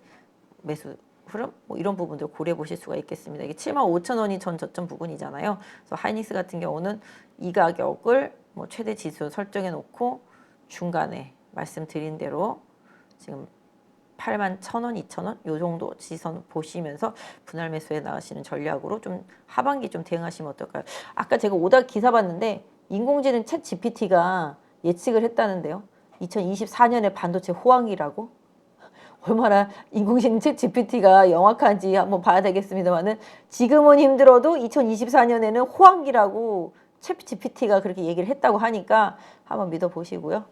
매수 흐름, 뭐 이런 부분들 고려해 보실 수가 있겠습니다. 이게 75,000원이 전 저점 부분이잖아요. 그래서 하이닉스 같은 경우는 이 가격을 뭐 최대 지수 설정해 놓고 중간에 말씀드린 대로 지금 81,000원, 2,000원 요 정도 지지선 보시면서 분할 매수에 나가시는 전략으로 좀 하반기 좀 대응하시면 어떨까요? 아까 제가 오다 기사 봤는데 인공지능 챗 GPT가 예측을 했다는데요. 2024년에 반도체 호황이라고? 얼마나 인공지능 챗 GPT가 영악한지 한번 봐야 되겠습니다만은, 지금은 힘들어도 2024년에는 호황기라고 챗 GPT가 그렇게 얘기를 했다고 하니까 한번 믿어보시고요.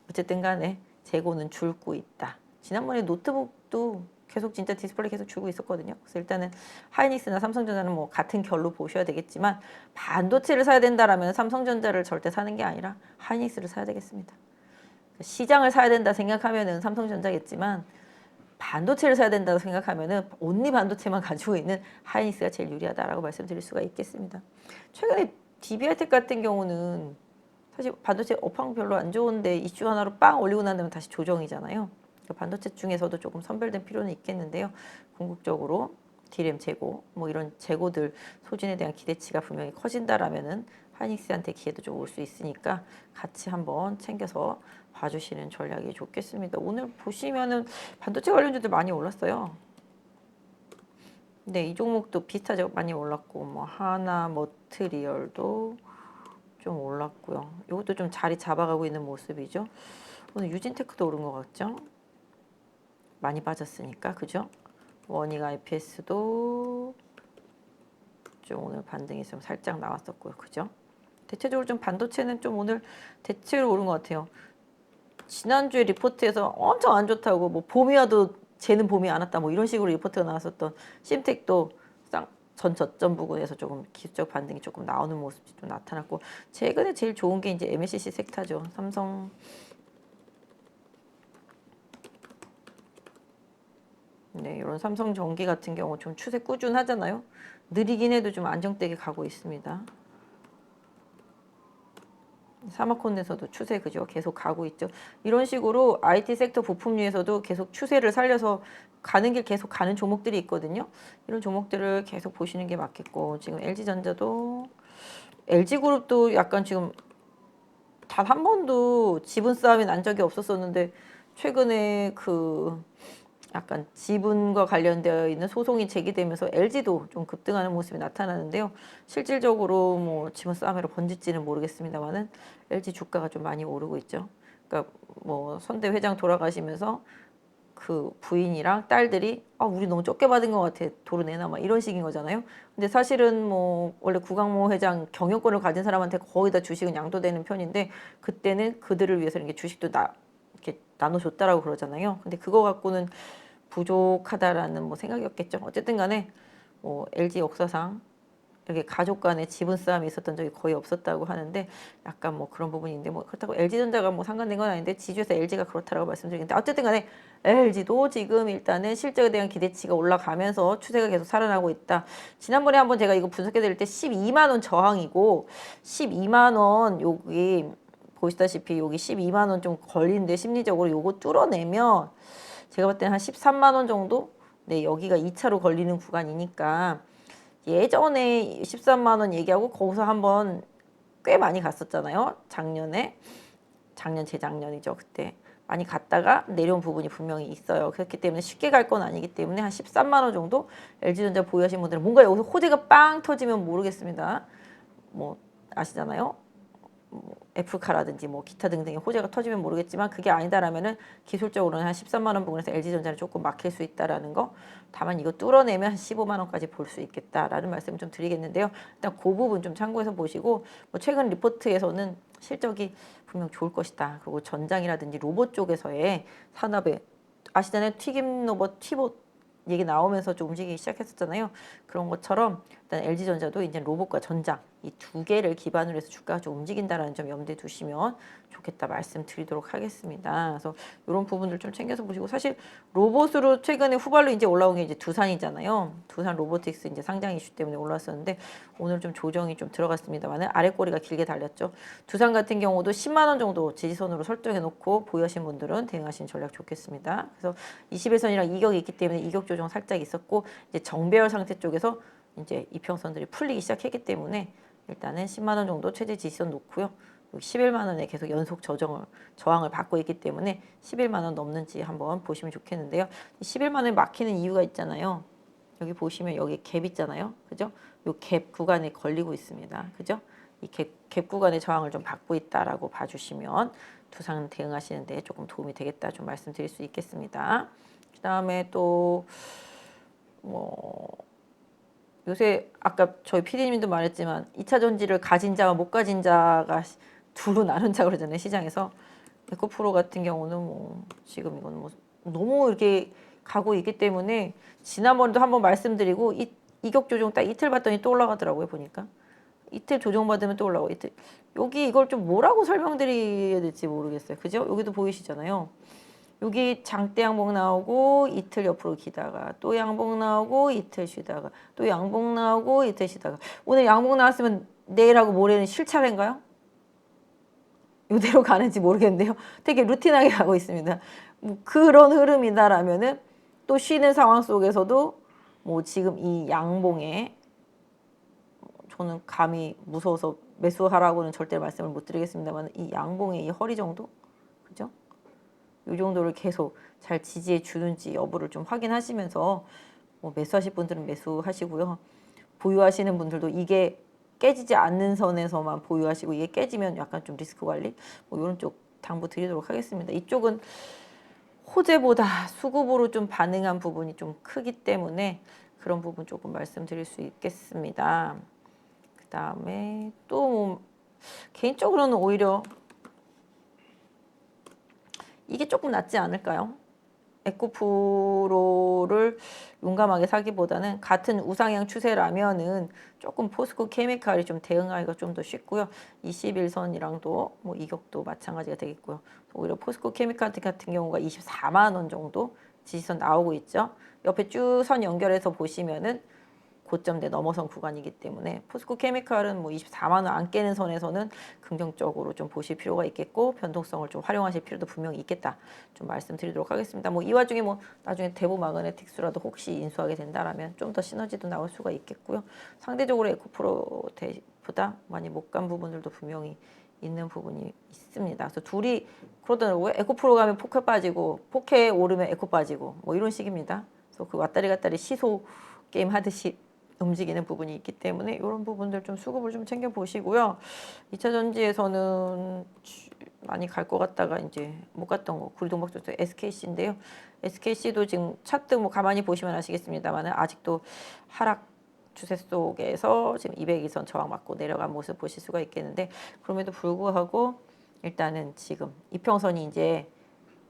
어쨌든 간에 재고는 줄고 있다. 지난번에 노트북도 계속 진짜 디스플레이 계속 줄고 있었거든요. 그래서 일단은 하이닉스나 삼성전자는 뭐 같은 결로 보셔야 되겠지만, 반도체를 사야 된다라면 삼성전자를 절대 사는 게 아니라 하이닉스를 사야 되겠습니다. 시장을 사야 된다 생각하면은 삼성전자겠지만, 반도체를 사야 된다고 생각하면은 온리 반도체만 가지고 있는 하이닉스가 제일 유리하다라고 말씀드릴 수가 있겠습니다. 최근에 DB하이텍 같은 경우는 사실 반도체 업황 별로 안 좋은데 이슈 하나로 빵 올리고 난 다음에 다시 조정이잖아요. 그러니까 반도체 중에서도 조금 선별된 필요는 있겠는데요. 궁극적으로 D램 재고, 뭐 이런 재고들 소진에 대한 기대치가 분명히 커진다라면은 하이닉스한테 기회도 좀 올 수 있으니까 같이 한번 챙겨서 봐주시는 전략이 좋겠습니다. 오늘 보시면은 반도체 관련주들 많이 올랐어요. 네, 이 종목도 비슷하죠. 많이 올랐고, 뭐 하나 머트리얼도 좀 올랐고요. 이것도 좀 자리 잡아가고 있는 모습이죠. 오늘 유진테크도 오른 것 같죠? 많이 빠졌으니까, 그죠? 원익 IPS도 좀 오늘 반등이 좀 살짝 나왔었고요, 그죠? 대체적으로 좀 반도체는 좀 오늘 대체로 오른 것 같아요. 지난주에 리포트에서 엄청 안 좋다고 뭐 봄이 와도 쟤는 봄이 안 왔다 뭐 이런 식으로 리포트가 나왔었던 심텍도 전 저점 부근에서 조금 기술적 반등이 조금 나오는 모습이 좀 나타났고 최근에 제일 좋은 게 이제 MLCC 섹터죠. 삼성 네, 이런 삼성전기 같은 경우 좀 추세 꾸준하잖아요. 느리긴 해도 좀 안정되게 가고 있습니다. 사마콘에서도 추세 그죠? 계속 가고 있죠. 이런 식으로 IT 섹터 부품류에서도 계속 추세를 살려서 가는 길 계속 가는 종목들이 있거든요. 이런 종목들을 계속 보시는 게 맞겠고 지금 LG전자도 LG그룹도 약간 지금 단 한 번도 지분 싸움이 난 적이 없었었는데 최근에 그 약간 지분과 관련되어 있는 소송이 제기되면서 LG도 좀 급등하는 모습이 나타나는데요. 실질적으로 뭐 지분 싸움으로 번질지는 모르겠습니다만은 LG 주가가 좀 많이 오르고 있죠. 그러니까 뭐 선대 회장 돌아가시면서 그 부인이랑 딸들이 우리 너무 적게 받은 것 같아 도로내나 막 이런 식인 거잖아요. 근데 사실은 뭐 원래 구강모 회장 경영권을 가진 사람한테 거의 다 주식은 양도되는 편인데 그때는 그들을 위해서 이렇게 주식도 이렇게 나눠줬다라고 그러잖아요. 근데 그거 갖고는 부족하다라는 뭐 생각이었겠죠. 어쨌든 간에 뭐 LG 역사상 이렇게 가족 간의 지분 싸움이 있었던 적이 거의 없었다고 하는데 약간 뭐 그런 부분인데 뭐 그렇다고 LG전자가 뭐 상관된 건 아닌데 지주에서 LG가 그렇다라고 말씀드리는데 어쨌든 간에 LG도 지금 일단은 실적에 대한 기대치가 올라가면서 추세가 계속 살아나고 있다. 지난번에 한번 제가 이거 분석해 드릴 때 12만 원 저항이고 12만 원 여기 보시다시피 여기 12만 원 좀 걸리는데 심리적으로 요거 뚫어내면 제가 볼 때는 한 13만 원 정도? 네, 여기가 2차로 걸리는 구간이니까 예전에 13만 원 얘기하고 거기서 한번 꽤 많이 갔었잖아요. 작년 재작년이죠. 그때 많이 갔다가 내려온 부분이 분명히 있어요. 그렇기 때문에 쉽게 갈 건 아니기 때문에 한 13만 원 정도 LG전자 보유하신 분들은 뭔가 여기서 호재가 빵 터지면 모르겠습니다. 뭐 아시잖아요. F카라든지 뭐 기타 등등의 호재가 터지면 모르겠지만 그게 아니다라면은 기술적으로는 한 13만 원 부근에서 LG전자는 조금 막힐 수 있다라는 거. 다만 이거 뚫어내면 한 15만 원까지 볼 수 있겠다라는 말씀을 좀 드리겠는데요. 일단 그 부분 좀 참고해서 보시고 뭐 최근 리포트에서는 실적이 분명 좋을 것이다. 그리고 전장이라든지 로봇 쪽에서의 산업에 아시잖아요. 튀김 로봇, 티봇 얘기 나오면서 좀 움직이기 시작했었잖아요. 그런 것처럼 일단 LG전자도 이제 로봇과 전장 이 두 개를 기반으로 해서 주가가 좀 움직인다라는 점 염두에 두시면 좋겠다 말씀드리도록 하겠습니다. 그래서 이런 부분들 좀 챙겨서 보시고 사실 로봇으로 최근에 후발로 이제 올라온 게 이제 두산이잖아요. 두산 로보틱스 이제 상장 이슈 때문에 올라왔었는데 오늘 좀 조정이 좀 들어갔습니다만은 아래 꼬리가 길게 달렸죠. 두산 같은 경우도 10만 원 정도 지지선으로 설정해 놓고 보유하신 분들은 대응하시는 전략 좋겠습니다. 그래서 21선이랑 이격이 있기 때문에 이격 조정 살짝 있었고 이제 정배열 상태 쪽에서 이제 이평선들이 풀리기 시작했기 때문에 일단은 10만 원 정도 최대 지지선 놓고요. 11만 원에 계속 연속 저항을 받고 있기 때문에 11만 원 넘는지 한번 보시면 좋겠는데요. 11만 원에 막히는 이유가 있잖아요. 여기 보시면 여기 갭 있잖아요. 그죠? 요 갭 구간에 걸리고 있습니다. 그죠? 이 갭 구간의 저항을 좀 받고 있다라고 봐주시면 두산 대응하시는데 조금 도움이 되겠다 좀 말씀드릴 수 있겠습니다. 그 다음에 또 뭐 요새 아까 저희 PD님도 말했지만 2차 전지를 가진 자와 못 가진 자가 두루 나눈다 그러잖아요. 시장에서. 에코프로 같은 경우는 뭐 지금 이건 뭐 너무 이렇게 가고 있기 때문에 지난번에도 한번 말씀드리고 이격 조정 딱 이틀 봤더니 또 올라가더라고요. 보니까. 이틀 조정받으면 또 올라오고 이틀 여기 이걸 좀 뭐라고 설명드려야 될지 모르겠어요. 그죠? 여기도 보이시잖아요. 여기 장대 양봉 나오고 이틀 옆으로 기다가 또 양봉 나오고 이틀 쉬다가 또 양봉 나오고 이틀 쉬다가 오늘 양봉 나왔으면 내일하고 모레는 쉴 차례인가요? 이대로 가는지 모르겠는데요. 되게 루틴하게 가고 있습니다. 뭐 그런 흐름이다라면은 또 쉬는 상황 속에서도 뭐 지금 이 양봉에 저는 감히 무서워서 매수하라고는 절대 말씀을 못 드리겠습니다만 이 양봉의 이 허리 정도? 그죠? 이 정도를 계속 잘 지지해 주는지 여부를 좀 확인하시면서 뭐 매수하실 분들은 매수하시고요. 보유하시는 분들도 이게 깨지지 않는 선에서만 보유하시고 이게 깨지면 약간 좀 리스크 관리 뭐 이런 쪽 당부 드리도록 하겠습니다. 이쪽은 호재보다 수급으로 좀 반응한 부분이 좀 크기 때문에 그런 부분 조금 말씀드릴 수 있겠습니다. 그 다음에 또 개인적으로는 오히려 이게 조금 낫지 않을까요? 에코프로를 용감하게 사기보다는 같은 우상향 추세라면은 조금 포스코 케미칼이 좀 대응하기가 좀 더 쉽고요. 21선이랑도 뭐 이격도 마찬가지가 되겠고요. 오히려 포스코 케미칼 같은 경우가 24만 원 정도 지지선 나오고 있죠. 옆에 쭉 선 연결해서 보시면은 고점대 넘어선 구간이기 때문에 포스코 케미칼은 뭐 24만 원 안 깨는 선에서는 긍정적으로 좀 보실 필요가 있겠고 변동성을 좀 활용하실 필요도 분명히 있겠다 좀 말씀드리도록 하겠습니다. 뭐 이 와중에 뭐 나중에 대보 마그네틱스라도 혹시 인수하게 된다라면 좀 더 시너지도 나올 수가 있겠고요. 상대적으로 에코프로보다 많이 못 간 부분들도 분명히 있는 부분이 있습니다. 그래서 둘이 그러더라고요. 에코프로 가면 포케 빠지고 포케 오르면 에코 빠지고 뭐 이런 식입니다. 그래서 그 왔다리 갔다리 시소 게임 하듯이 움직이는 부분이 있기 때문에 이런 부분들 좀 수급을 좀 챙겨 보시고요. 2차 전지에서는 많이 갈 것 같다가 이제 못 갔던 거 구리동박조선 SKC인데요. SKC도 지금 차트 뭐 가만히 보시면 아시겠습니다만 아직도 하락 추세 속에서 지금 200일선 저항 맞고 내려간 모습 보실 수가 있겠는데 그럼에도 불구하고 일단은 지금 이평선이 이제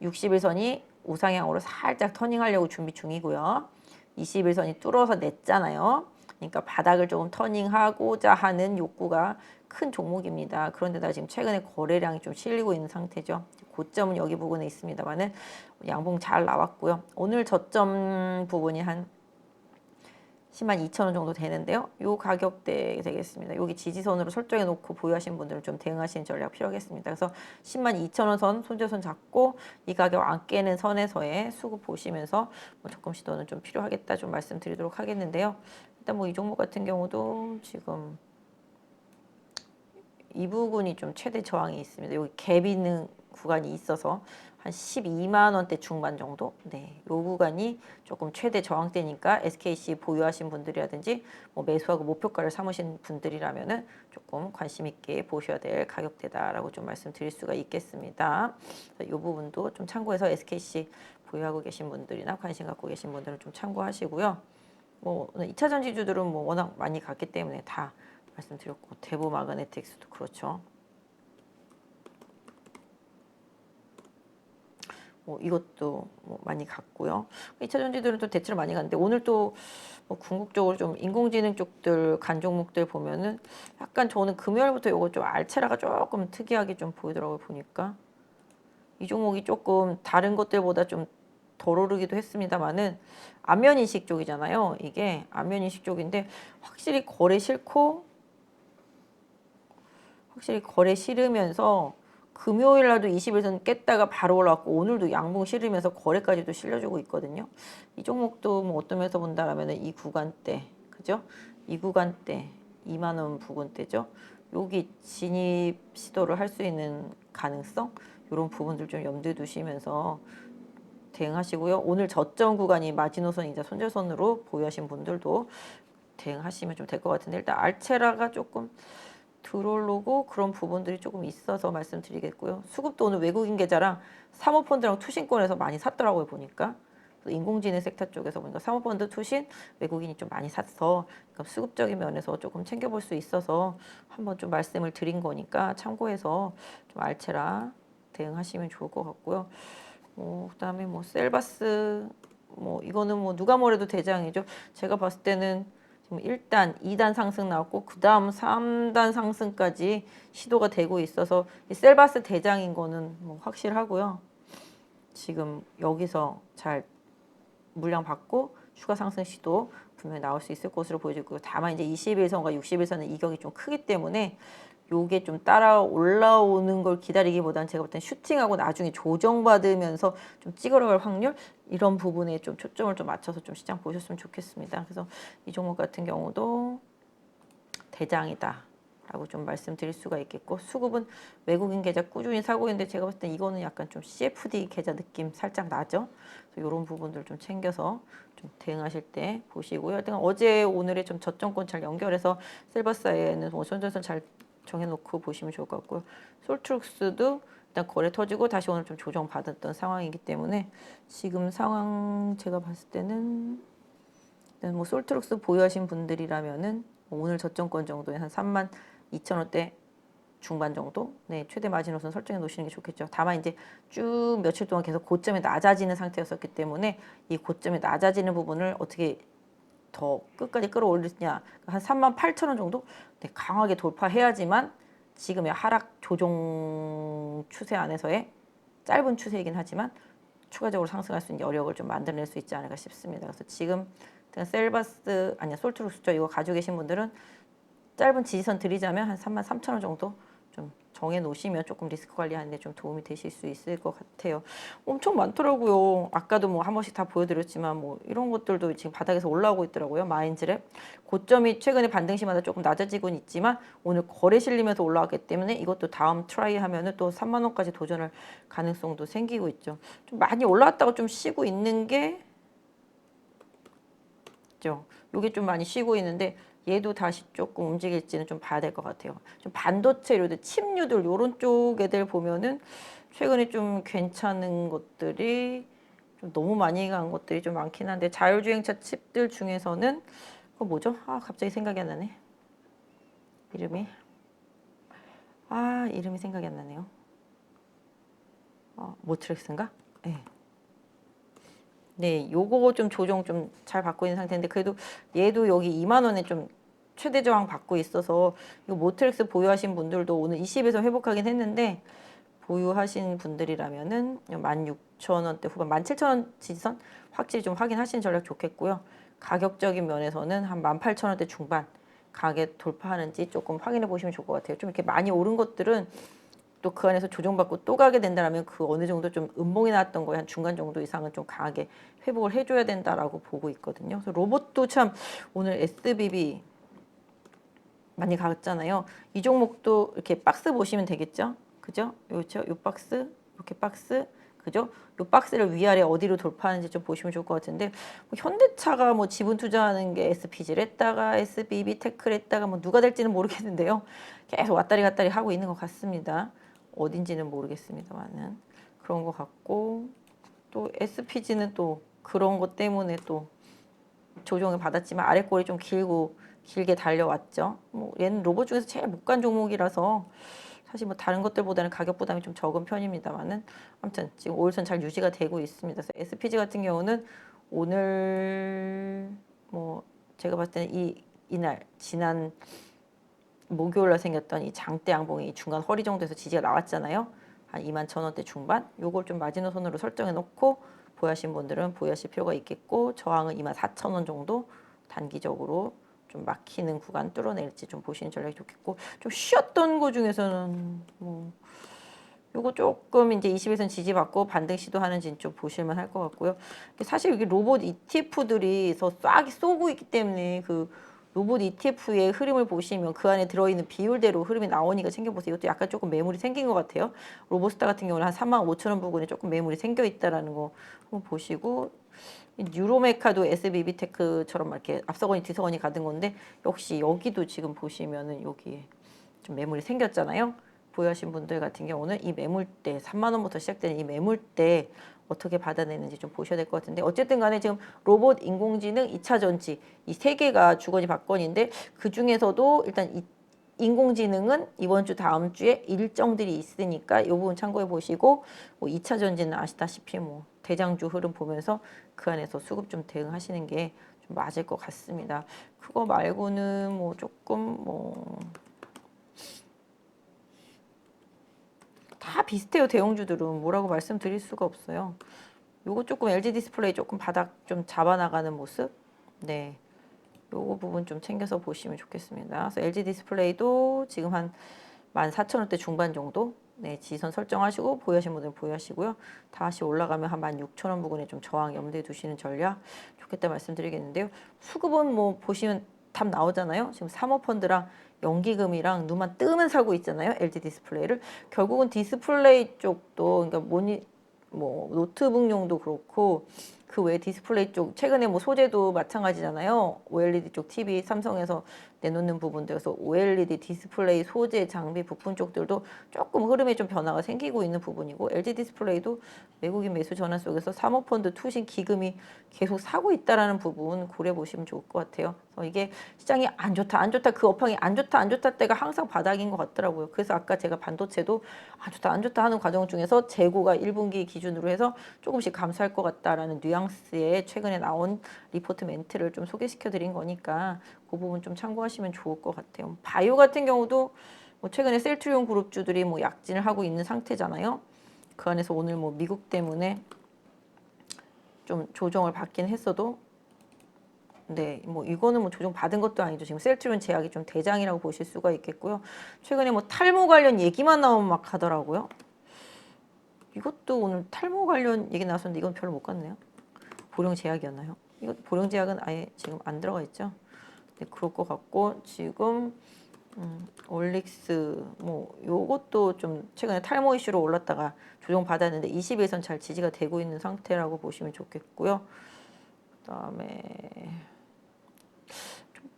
60일선이 우상향으로 살짝 터닝하려고 준비 중이고요. 21선이 뚫어서 냈잖아요. 그러니까 바닥을 조금 터닝하고자 하는 욕구가 큰 종목입니다. 그런데다 지금 최근에 거래량이 좀 실리고 있는 상태죠. 고점은 여기 부분에 있습니다만은 양봉 잘 나왔고요. 오늘 저점 부분이 한 10만 2천 원 정도 되는데요. 요 가격대 되겠습니다. 여기 지지선으로 설정해 놓고 보유하신 분들은 좀 대응하시는 전략 필요하겠습니다. 그래서 10만 2천 원 선 손절선 잡고 이 가격 안 깨는 선에서의 수급 보시면서 뭐 조금 시도는 좀 필요하겠다 좀 말씀드리도록 하겠는데요. 일단 뭐 이 종목 같은 경우도 지금 이 부분이 좀 최대 저항이 있습니다. 여기 갭 있는 구간이 있어서 한 12만 원대 중반 정도? 네, 요 구간이 조금 최대 저항대니까 SKC 보유하신 분들이라든지 뭐 매수하고 목표가를 삼으신 분들이라면은 조금 관심 있게 보셔야 될 가격대다라고 좀 말씀드릴 수가 있겠습니다. 이 부분도 좀 참고해서 SKC 보유하고 계신 분들이나 관심 갖고 계신 분들은 좀 참고하시고요. 뭐 2차 전지주들은 뭐 워낙 많이 갔기 때문에 다 말씀드렸고 대보 마그네틱스도 그렇죠. 뭐 이것도 뭐 많이 갔고요. 2차 전지들은 또 대체로 많이 갔는데 오늘 또뭐 궁극적으로 좀 인공지능 쪽들 간 종목들 보면은 약간 저는 금요일부터 요거 좀 알체라가 조금 특이하게 좀 보이더라고요. 보니까 이 종목이 조금 다른 것들보다 좀 덜 오르기도 했습니다만은 안면인식 쪽이잖아요. 이게 안면인식 쪽인데 확실히 거래 싫으면서 금요일 날도 20일선 깼다가 바로 올라왔고 오늘도 양봉 실으면서 거래까지도 실려주고 있거든요. 이 종목도 뭐 어떤 면에서 본다라면 이 구간대, 그죠? 이 구간대 2만 원 부근대죠. 여기 진입 시도를 할 수 있는 가능성 이런 부분들 좀 염두에 두시면서 대응하시고요. 오늘 저점 구간이 마지노선이자 손절선으로 보유하신 분들도 대응하시면 좀 될 것 같은데 일단 알체라가 조금 들어오고 그런 부분들이 조금 있어서 말씀드리겠고요. 수급도 오늘 외국인 계좌랑 사모펀드랑 투신권에서 많이 샀더라고요 보니까. 인공지능 섹터 쪽에서 보니까 사모펀드 투신 외국인이 좀 많이 샀어. 그러니까 수급적인 면에서 조금 챙겨볼 수 있어서 한번 좀 말씀을 드린 거니까 참고해서 좀 알체라 대응하시면 좋을 것 같고요. 그다음에 뭐 셀바스 뭐 이거는 뭐 누가 뭐래도 대장이죠. 제가 봤을 때는 지금 1단, 2단 상승 나왔고 그다음 3단 상승까지 시도가 되고 있어서 이 셀바스 대장인 거는 뭐 확실하고요. 지금 여기서 잘 물량 받고 추가 상승 시도 분명히 나올 수 있을 것으로 보여지고 다만 이제 21선과 60일선은 이격이 좀 크기 때문에 요게 좀 따라 올라오는 걸 기다리기보다는 제가 볼 땐 슈팅하고 나중에 조정받으면서 좀 찌그러갈 확률 이런 부분에 좀 초점을 좀 맞춰서 좀 시장 보셨으면 좋겠습니다. 그래서 이 종목 같은 경우도 대장이다 라고 좀 말씀드릴 수가 있겠고 수급은 외국인 계좌 꾸준히 사고 있는데 제가 봤을 때 이거는 약간 좀 CFD 계좌 느낌 살짝 나죠. 그래서 이런 부분들 좀 챙겨서 좀 대응하실 때 보시고요. 일단 어제 오늘의 좀 저점권 잘 연결해서 셀버사이에는 뭐 손절선 잘 정해놓고 보시면 좋을 것 같고요. 솔트룩스도 일단 거래 터지고 다시 오늘 좀 조정 받았던 상황이기 때문에 지금 상황 제가 봤을 때는 일단 뭐 솔트룩스 보유하신 분들이라면은 오늘 저점권 정도에 한 3만 2천 원대 중반 정도, 네, 최대 마지노선 설정해 놓으시는 게 좋겠죠. 다만 이제 쭉 며칠 동안 계속 고점이 낮아지는 상태였었기 때문에 이 고점이 낮아지는 부분을 어떻게 더 끝까지 끌어올리냐, 한 38,000원 정도, 네, 강하게 돌파해야지만 지금의 하락 조정 추세 안에서의 짧은 추세이긴 하지만 추가적으로 상승할 수 있는 여력을 좀 만들어낼 수 있지 않을까 싶습니다. 그래서 지금 셀바스 아니야 솔트룩스죠. 이거 가지고 계신 분들은 짧은 지지선 드리자면 한 33,000원 정도 좀 정해 놓으시면 조금 리스크 관리하는 데 좀 도움이 되실 수 있을 것 같아요. 엄청 많더라고요. 아까도 뭐 한 번씩 다 보여드렸지만 뭐 이런 것들도 지금 바닥에서 올라오고 있더라고요. 마인즈랩 고점이 최근에 반등시마다 조금 낮아지고는 있지만 오늘 거래 실리면서 올라왔기 때문에 이것도 다음 트라이 하면은 또 3만 원까지 도전할 가능성도 생기고 있죠. 좀 많이 올라왔다가 좀 쉬고 있는 게 있죠. 요게 좀 많이 쉬고 있는데 얘도 다시 조금 움직일지는 좀 봐야 될 것 같아요. 좀 반도체류들, 칩류들 요런 쪽 애들 보면은 최근에 좀 괜찮은 것들이 좀 너무 많이 간 것들이 좀 많긴 한데 자율주행차 칩들 중에서는 그거 뭐죠? 아 갑자기 생각이 안 나네. 이름이 생각이 안 나네요. 모트렉스인가? 네. 네, 요거 좀 조정 좀 잘 받고 있는 상태인데 그래도 얘도 여기 2만 원에 좀 최대 저항 받고 있어서 이거 모트렉스 보유하신 분들도 오늘 20에서 회복하긴 했는데 보유하신 분들이라면은 16,000원대 후반, 17,000원 지지선 확실히 좀 확인하시는 전략 좋겠고요. 가격적인 면에서는 한 18,000원대 중반 가격 돌파하는지 조금 확인해 보시면 좋을 것 같아요. 좀 이렇게 많이 오른 것들은 또 그 안에서 조정받고 또 가게 된다면 그 어느 정도 좀 음봉이 나왔던 거에 한 중간 정도 이상은 좀 강하게 회복을 해줘야 된다라고 보고 있거든요. 그래서 로봇도 참 오늘 SBB 많이 갔잖아요. 이 종목도 이렇게 박스 보시면 되겠죠? 그죠? 요렇죠? 요 박스, 이렇게 박스, 그죠? 요 박스를 위아래 어디로 돌파하는지 좀 보시면 좋을 것 같은데 뭐 현대차가 뭐 지분 투자하는 게 SPG를 했다가 SBB 테크를 했다가 뭐 누가 될지는 모르겠는데요. 계속 왔다리 갔다리 하고 있는 것 같습니다. 어딘지는 모르겠습니다만은 그런 것 같고 또 SPG는 또 그런 것 때문에 또 조정을 받았지만 아래 꼬리 좀 길게 달려왔죠. 뭐 얘는 로봇 중에서 제일 못 간 종목이라서 사실 뭐 다른 것들보다는 가격 부담이 좀 적은 편입니다만은 아무튼 지금 5일선 잘 유지가 되고 있습니다. 그래서 SPG 같은 경우는 오늘 뭐 제가 봤을 때는 이날 지난 목요일날 생겼던 이 장대 양봉이 이 중간 허리 정도에서 지지가 나왔잖아요. 한 21,000원대 중반. 요걸 좀 마지노선으로 설정해 놓고 보유하신 분들은 보유하실 필요가 있겠고 저항은 24,000원 정도 단기적으로 좀 막히는 구간 뚫어낼지 좀 보시는 전략이 좋겠고 좀 쉬었던 거 중에서는 뭐 요거 조금 이제 20에선 지지받고 반등 시도하는지 좀 보실만 할 것 같고요. 사실 여기 로봇 ETF들이 싹 쏘고 있기 때문에 그 로봇 ETF의 흐름을 보시면 그 안에 들어있는 비율대로 흐름이 나오니까 챙겨보세요. 이것도 약간 조금 매물이 생긴 것 같아요. 로봇스타 같은 경우는 한 35,000원 부근에 조금 매물이 생겨 있다라는 거 한번 보시고 유로메카도 SBB테크처럼 이렇게 앞서거니 뒤서거니 가는 건데 역시 여기도 지금 보시면은 여기에 좀 매물이 생겼잖아요. 보유하신 분들 같은 경우는 이 매물대 3만 원부터 시작되는 이 매물대 어떻게 받아내는지 좀 보셔야 될 것 같은데 어쨌든 간에 지금 로봇, 인공지능, 2차 전지 이 세 개가 주거니 받거니인데 그 중에서도 일단 인공지능은 이번 주 다음 주에 일정들이 있으니까 이 부분 참고해 보시고 뭐 2차 전지는 아시다시피 뭐 대장주 흐름 보면서 그 안에서 수급 좀 대응하시는 게 좀 맞을 것 같습니다. 그거 말고는 뭐 조금 뭐 다 비슷해요. 대형주들은 뭐라고 말씀드릴 수가 없어요. 요거 조금 LG 디스플레이 조금 바닥 좀 잡아나가는 모습. 네. 요거 부분 좀 챙겨서 보시면 좋겠습니다. 그래서 LG 디스플레이도 지금 한 14,000원대 중반 정도 네, 지선 설정하시고 보유하신 분들은 보유하시고요. 다시 올라가면 한 16,000원 부근에 좀 저항 염두에 두시는 전략 좋겠다 말씀드리겠는데요. 수급은 뭐 보시면 답 나오잖아요. 지금 사모펀드랑 연기금이랑 눈만 뜨면 사고 있잖아요. LG 디스플레이를. 결국은 디스플레이 쪽도 그러니까 뭐 노트북용도 그렇고 그 외에 디스플레이 쪽 최근에 뭐 소재도 마찬가지잖아요. OLED 쪽 TV 삼성에서 내놓는 부분들, 그래서 OLED 디스플레이 소재 장비 부품 쪽들도 조금 흐름에 좀 변화가 생기고 있는 부분이고, LG 디스플레이도 외국인 매수 전환 속에서 사모펀드 투신 기금이 계속 사고 있다라는 부분 고려해 보시면 좋을 것 같아요. 그래서 이게 시장이 안 좋다 안 좋다, 그 업황이 안 좋다 안 좋다 때가 항상 바닥인 것 같더라고요. 그래서 아까 제가 반도체도 안 좋다 안 좋다 하는 과정 중에서 재고가 1분기 기준으로 해서 조금씩 감소할 것 같다라는 뉘앙스의 최근에 나온 리포트 멘트를 좀 소개시켜 드린 거니까 그 부분 좀 참고하시면 좋을 것 같아요. 바이오 같은 경우도 뭐 최근에 셀트리온 그룹주들이 뭐 약진을 하고 있는 상태잖아요. 그 안에서 오늘 뭐 미국 때문에 좀 조정을 받긴 했어도, 네, 뭐 이거는 뭐 조정 받은 것도 아니죠. 지금 셀트리온 제약이 좀 대장이라고 보실 수가 있겠고요. 최근에 뭐 탈모 관련 얘기만 나오면 막 하더라고요. 이것도 오늘 탈모 관련 얘기 나왔었는데 이건 별로 못 갔네요. 보령 제약이었나요? 이거 보령 제약은 아예 지금 안 들어가 있죠. 네, 그럴 것 같고, 지금 올릭스 뭐 요것도 좀 최근에 탈모 이슈로 올랐다가 조정 받았는데 20일선 잘 지지가 되고 있는 상태라고 보시면 좋겠고요. 그다음에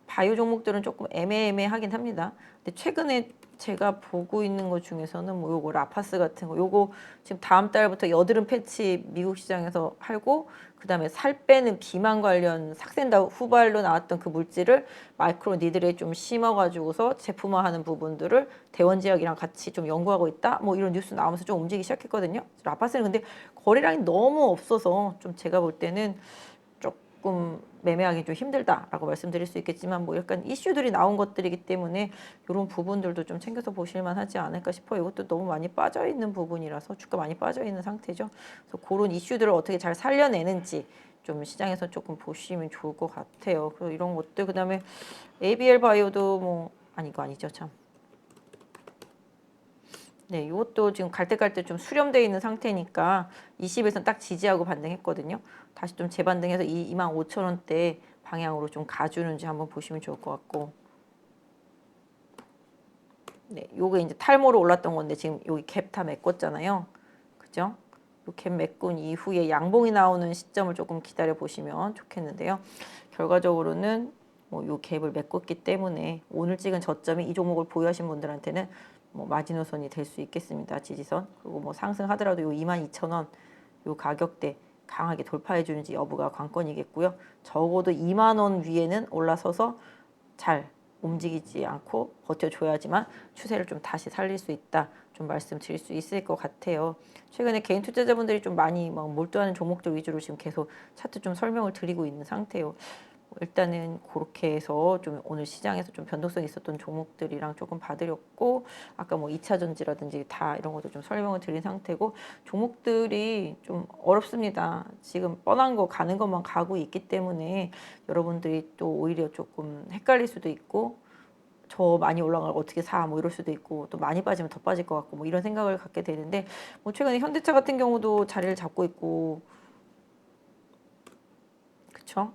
바이오 종목들은 조금 애매하긴 합니다. 근데 최근에 제가 보고 있는 것 중에서는 뭐 요거 라파스 같은 거, 요거 지금 다음 달부터 여드름 패치 미국 시장에서 하고, 그다음에 살 빼는 비만 관련 삭센다 후발로 나왔던 그 물질을 마이크로 니들에 좀 심어가지고서 제품화하는 부분들을 대원제약이랑 같이 좀 연구하고 있다, 뭐 이런 뉴스 나오면서 좀 움직이기 시작했거든요. 라파스는 근데 거래량이 너무 없어서 좀 제가 볼 때는 조금 매매하기 좀 힘들다라고 말씀드릴 수 있겠지만, 뭐 약간 이슈들이 나온 것들이기 때문에 이런 부분들도 좀 챙겨서 보실만 하지 않을까 싶어요. 이것도 너무 많이 빠져 있는 부분이라서, 주가 많이 빠져 있는 상태죠. 그래서 그런 이슈들을 어떻게 잘 살려내는지 좀 시장에서 조금 보시면 좋을 것 같아요. 그래서 이런 것들, 그다음에 ABL 바이오도 뭐, 아니 이거 아니죠 참. 네, 이것도 지금 갈 때 좀 수렴되어 있는 상태니까 20에서 딱 지지하고 반등했거든요. 다시 좀 재반등해서 25,000원대 방향으로 좀 가주는지 한번 보시면 좋을 것 같고. 네, 요게 이제 탈모로 올랐던 건데 지금 여기 갭 다 메꿨잖아요. 그죠? 요 갭 메꾼 이후에 양봉이 나오는 시점을 조금 기다려 보시면 좋겠는데요. 결과적으로는 뭐 요 갭을 메꿨기 때문에 오늘 찍은 저점이 이 종목을 보유하신 분들한테는 뭐 마지노선이 될 수 있겠습니다. 지지선. 그리고 뭐 상승하더라도 요 22,000원 요 가격대 강하게 돌파해 주는지 여부가 관건이겠고요. 적어도 2만 원 위에는 올라서서 잘 움직이지 않고 버텨줘야지만 추세를 좀 다시 살릴 수 있다, 좀 말씀드릴 수 있을 것 같아요. 최근에 개인 투자자분들이 좀 많이 막 몰두하는 종목들 위주로 지금 계속 차트 좀 설명을 드리고 있는 상태예요. 일단은 그렇게 해서 좀 오늘 시장에서 좀 변동성이 있었던 종목들이랑 조금 봐드렸고, 아까 뭐 2차 전지라든지 다 이런 것도 좀 설명을 드린 상태고, 종목들이 좀 어렵습니다. 지금 뻔한 거 가는 것만 가고 있기 때문에 여러분들이 또 오히려 조금 헷갈릴 수도 있고, 저 많이 올라가고 어떻게 사 뭐 이럴 수도 있고, 또 많이 빠지면 더 빠질 것 같고 뭐 이런 생각을 갖게 되는데, 뭐 최근에 현대차 같은 경우도 자리를 잡고 있고, 그쵸?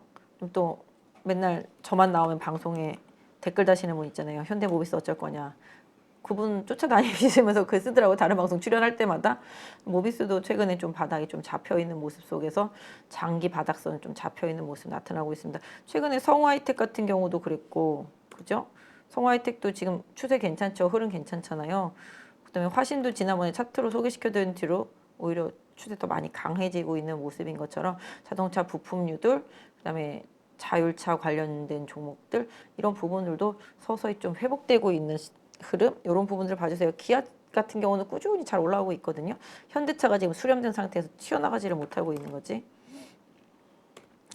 또 맨날 저만 나오면 방송에 댓글 다시는 분 있잖아요. 현대모비스 어쩔 거냐. 그분 쫓아다니시면서 글 쓰더라고요. 다른 방송 출연할 때마다. 모비스도 최근에 좀 바닥이 좀 잡혀있는 모습 속에서 장기 바닥선을 좀 잡혀있는 모습 나타나고 있습니다. 최근에 성우하이텍 같은 경우도 그랬고, 그죠? 성우하이텍도 지금 추세 괜찮죠? 흐름 괜찮잖아요. 그다음에 화신도 지난번에 차트로 소개시켜드린 뒤로 오히려 추세 더 많이 강해지고 있는 모습인 것처럼, 자동차 부품류들, 그다음에 자율차 관련된 종목들, 이런 부분들도 서서히 좀 회복되고 있는 흐름, 이런 부분들을 봐주세요. 기아 같은 경우는 꾸준히 잘 올라오고 있거든요. 현대차가 지금 수렴된 상태에서 튀어나가지를 못하고 있는 거지.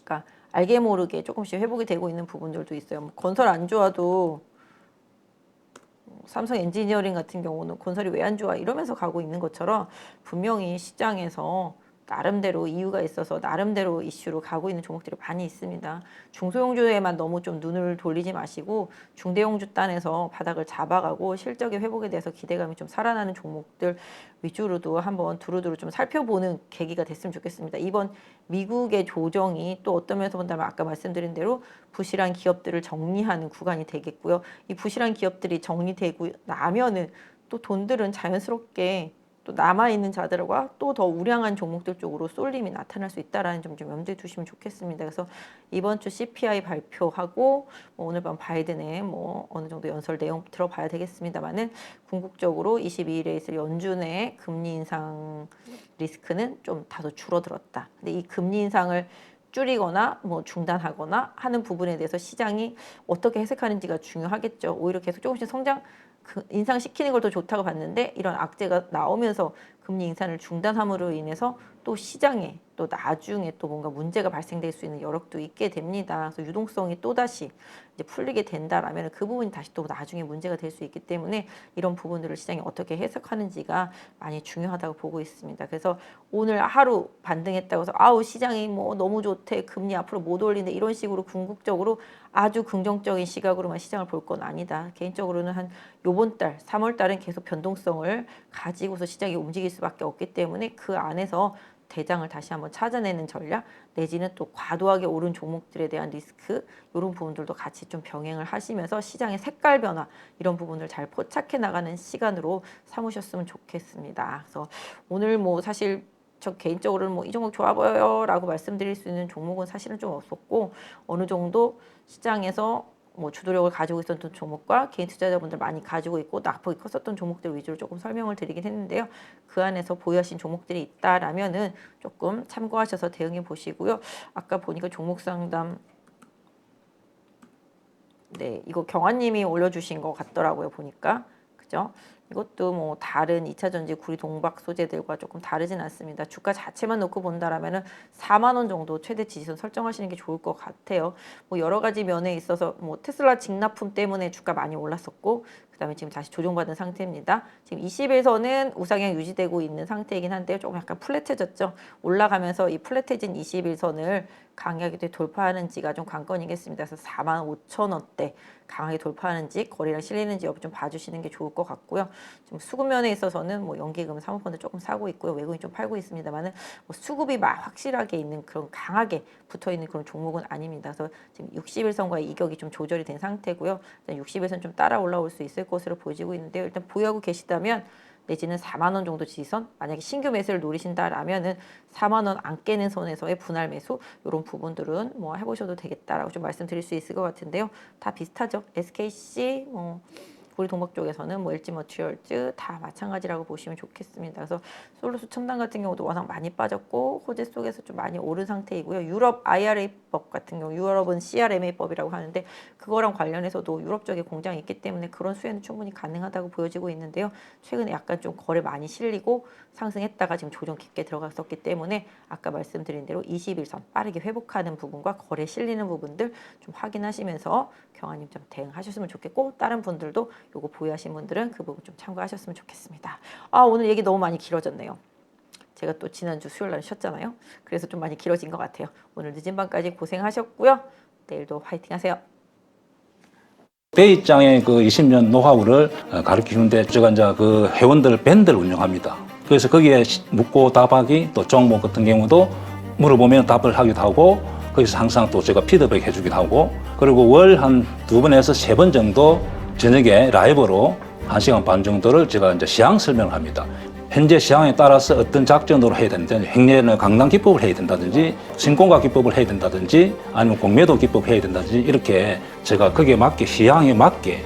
그러니까 알게 모르게 조금씩 회복이 되고 있는 부분들도 있어요. 뭐 건설 안 좋아도 삼성 엔지니어링 같은 경우는 건설이 왜 안 좋아 이러면서 가고 있는 것처럼, 분명히 시장에서 나름대로 이유가 있어서 나름대로 이슈로 가고 있는 종목들이 많이 있습니다. 중소형주에만 너무 좀 눈을 돌리지 마시고, 중대형주 단에서 바닥을 잡아가고 실적의 회복에 대해서 기대감이 좀 살아나는 종목들 위주로도 한번 두루두루 좀 살펴보는 계기가 됐으면 좋겠습니다. 이번 미국의 조정이 또 어떤 면에서 본다면 아까 말씀드린 대로 부실한 기업들을 정리하는 구간이 되겠고요. 이 부실한 기업들이 정리되고 나면은 또 돈들은 자연스럽게 또 남아있는 자들과 또 더 우량한 종목들 쪽으로 쏠림이 나타날 수 있다는 점 좀 염두에 두시면 좋겠습니다. 그래서 이번 주 CPI 발표하고 뭐 오늘 밤 바이든의 뭐 어느 정도 연설 내용 들어봐야 되겠습니다만은 궁극적으로 22일에 있을 연준의 금리 인상 리스크는 좀 다소 줄어들었다. 근데 이 금리 인상을 줄이거나 뭐 중단하거나 하는 부분에 대해서 시장이 어떻게 해석하는지가 중요하겠죠. 오히려 계속 조금씩 인상시키는 걸 더 좋다고 봤는데 이런 악재가 나오면서 금리 인상을 중단함으로 인해서 또 시장에 또 나중에 또 뭔가 문제가 발생될 수 있는 여력도 있게 됩니다. 그래서 유동성이 또다시 이제 풀리게 된다라면 그 부분이 다시 또 나중에 문제가 될 수 있기 때문에 이런 부분들을 시장이 어떻게 해석하는지가 많이 중요하다고 보고 있습니다. 그래서 오늘 하루 반등했다고 해서 아우 시장이 뭐 너무 좋대 금리 앞으로 못 올린대 이런 식으로 궁극적으로 아주 긍정적인 시각으로만 시장을 볼 건 아니다. 개인적으로는 한 요번 달 3월 달은 계속 변동성을 가지고서 시장이 움직일 수밖에 없기 때문에 그 안에서 대장을 다시 한번 찾아내는 전략 내지는 또 과도하게 오른 종목들에 대한 리스크 이런 부분들도 같이 좀 병행을 하시면서 시장의 색깔 변화 이런 부분을 잘 포착해 나가는 시간으로 삼으셨으면 좋겠습니다. 그래서 오늘 뭐 사실 저 개인적으로는 뭐 이 종목 좋아 보여요 라고 말씀드릴 수 있는 종목은 사실은 좀 없었고 어느 정도 시장에서 뭐 주도력을 가지고 있었던 종목과 개인 투자자분들 많이 가지고 있고 낙폭이 컸었던 종목들 위주로 조금 설명을 드리긴 했는데요. 그 안에서 보유하신 종목들이 있다라면은 조금 참고하셔서 대응해 보시고요. 아까 보니까 종목 상담 네 이거 경환님이 올려주신 것 같더라고요. 보니까 그죠? 이것도 뭐 다른 2차전지 구리 동박 소재들과 조금 다르진 않습니다. 주가 자체만 놓고 본다라면은 4만 원 정도 최대 지지선 설정하시는 게 좋을 것 같아요. 뭐 여러 가지 면에 있어서 뭐 테슬라 직납품 때문에 주가 많이 올랐었고 그다음에 지금 다시 조정받은 상태입니다. 지금 20일선은 우상향 유지되고 있는 상태이긴 한데요. 조금 약간 플랫해졌죠. 올라가면서 이 플랫해진 21선을 강하게 돌파하는지가 좀 관건이겠습니다. 그래서 45,000원대 강하게 돌파하는지 거래량 실리는지 여부 좀 봐주시는 게 좋을 것 같고요. 지금 수급면에 있어서는 뭐 연기금 사모펀드 조금 사고 있고요. 외국인 좀 팔고 있습니다만은 뭐 수급이 막 확실하게 있는 그런 강하게 붙어 있는 그런 종목은 아닙니다. 그래서 지금 60일선과의 이격이 좀 조절이 된 상태고요. 60일선 좀 따라 올라올 수 있을 것으로 보여지고 있는데요. 일단 보유하고 계시다면 내지는 4만 원 정도 지지선 만약에 신규 매수를 노리신다라면은 4만 원 안 깨는 선에서의 분할 매수 이런 부분들은 뭐 해보셔도 되겠다라고 좀 말씀드릴 수 있을 것 같은데요. 다 비슷하죠. SKC 뭐 우리 동박 쪽에서는 뭐 LG 머티리얼즈 다 마찬가지라고 보시면 좋겠습니다. 그래서 솔루스 첨단 같은 경우도 워낙 많이 빠졌고 호재 속에서 좀 많이 오른 상태이고요. 유럽 IRA법 같은 경우 유럽은 CRMA법이라고 하는데 그거랑 관련해서도 유럽 쪽에 공장이 있기 때문에 그런 수혜는 충분히 가능하다고 보여지고 있는데요. 최근에 약간 좀 거래 많이 실리고 상승했다가 지금 조정 깊게 들어갔었기 때문에 아까 말씀드린 대로 21선 빠르게 회복하는 부분과 거래 실리는 부분들 좀 확인하시면서 경환님 좀 대응하셨으면 좋겠고 다른 분들도 요거 보유하신 분들은 그 부분 좀 참고하셨으면 좋겠습니다. 아 오늘 얘기 너무 많이 길어졌네요. 제가 또 지난주 수요일 날 쉬었잖아요. 그래서 좀 많이 길어진 것 같아요. 오늘 늦은 밤까지 고생하셨고요. 내일도 화이팅 하세요. 대입장의 그 20년 노하우를 가르치는데 제가 이제 그 회원들 밴드를 운영합니다. 그래서 거기에 묻고 답하기 또 종목 같은 경우도 물어보면 답을 하기도 하고 거기서 항상 또 제가 피드백 해주기도 하고 그리고 월 한 2번에서 3번 정도 저녁에 라이브로 1시간 반 정도를 제가 이제 시황 설명을 합니다. 현재 시황에 따라서 어떤 작전으로 해야 되는지 행례는 강당 기법을 해야 된다든지 신공가 기법을 해야 된다든지 아니면 공매도 기법 해야 된다든지 이렇게 제가 거기에 맞게 시황에 맞게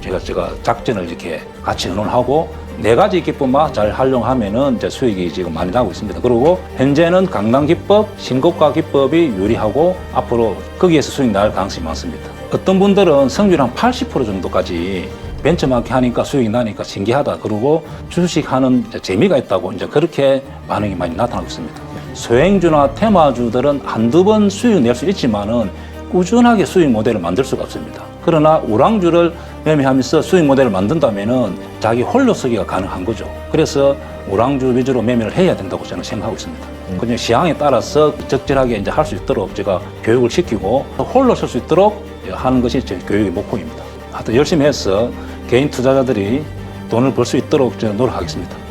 제가 작전을 이렇게 같이 의논하고 4가지 기법만 잘 활용하면은 이제 수익이 지금 많이 나고 있습니다. 그리고 현재는 강당 기법, 신고가 기법이 유리하고 앞으로 거기에서 수익 날 가능성이 많습니다. 어떤 분들은 성률 한 80% 정도까지 벤처마크 하니까 수익이 나니까 신기하다. 그리고 주식하는 재미가 있다고 이제 그렇게 반응이 많이 나타나고 있습니다. 소행주나 테마주들은 한두 번 수익 낼 수 있지만은 꾸준하게 수익 모델을 만들 수가 없습니다. 그러나 우량주를 매매하면서 수익 모델을 만든다면은 자기 홀로 서기가 가능한 거죠. 그래서 우량주 위주로 매매를 해야 된다고 저는 생각하고 있습니다. 그냥 시황에 따라서 적절하게 이제 할 수 있도록 제가 교육을 시키고 홀로 설 수 있도록 하는 것이 제 교육의 목표입니다. 하여튼 열심히 해서 개인 투자자들이 돈을 벌 수 있도록 저는 노력하겠습니다.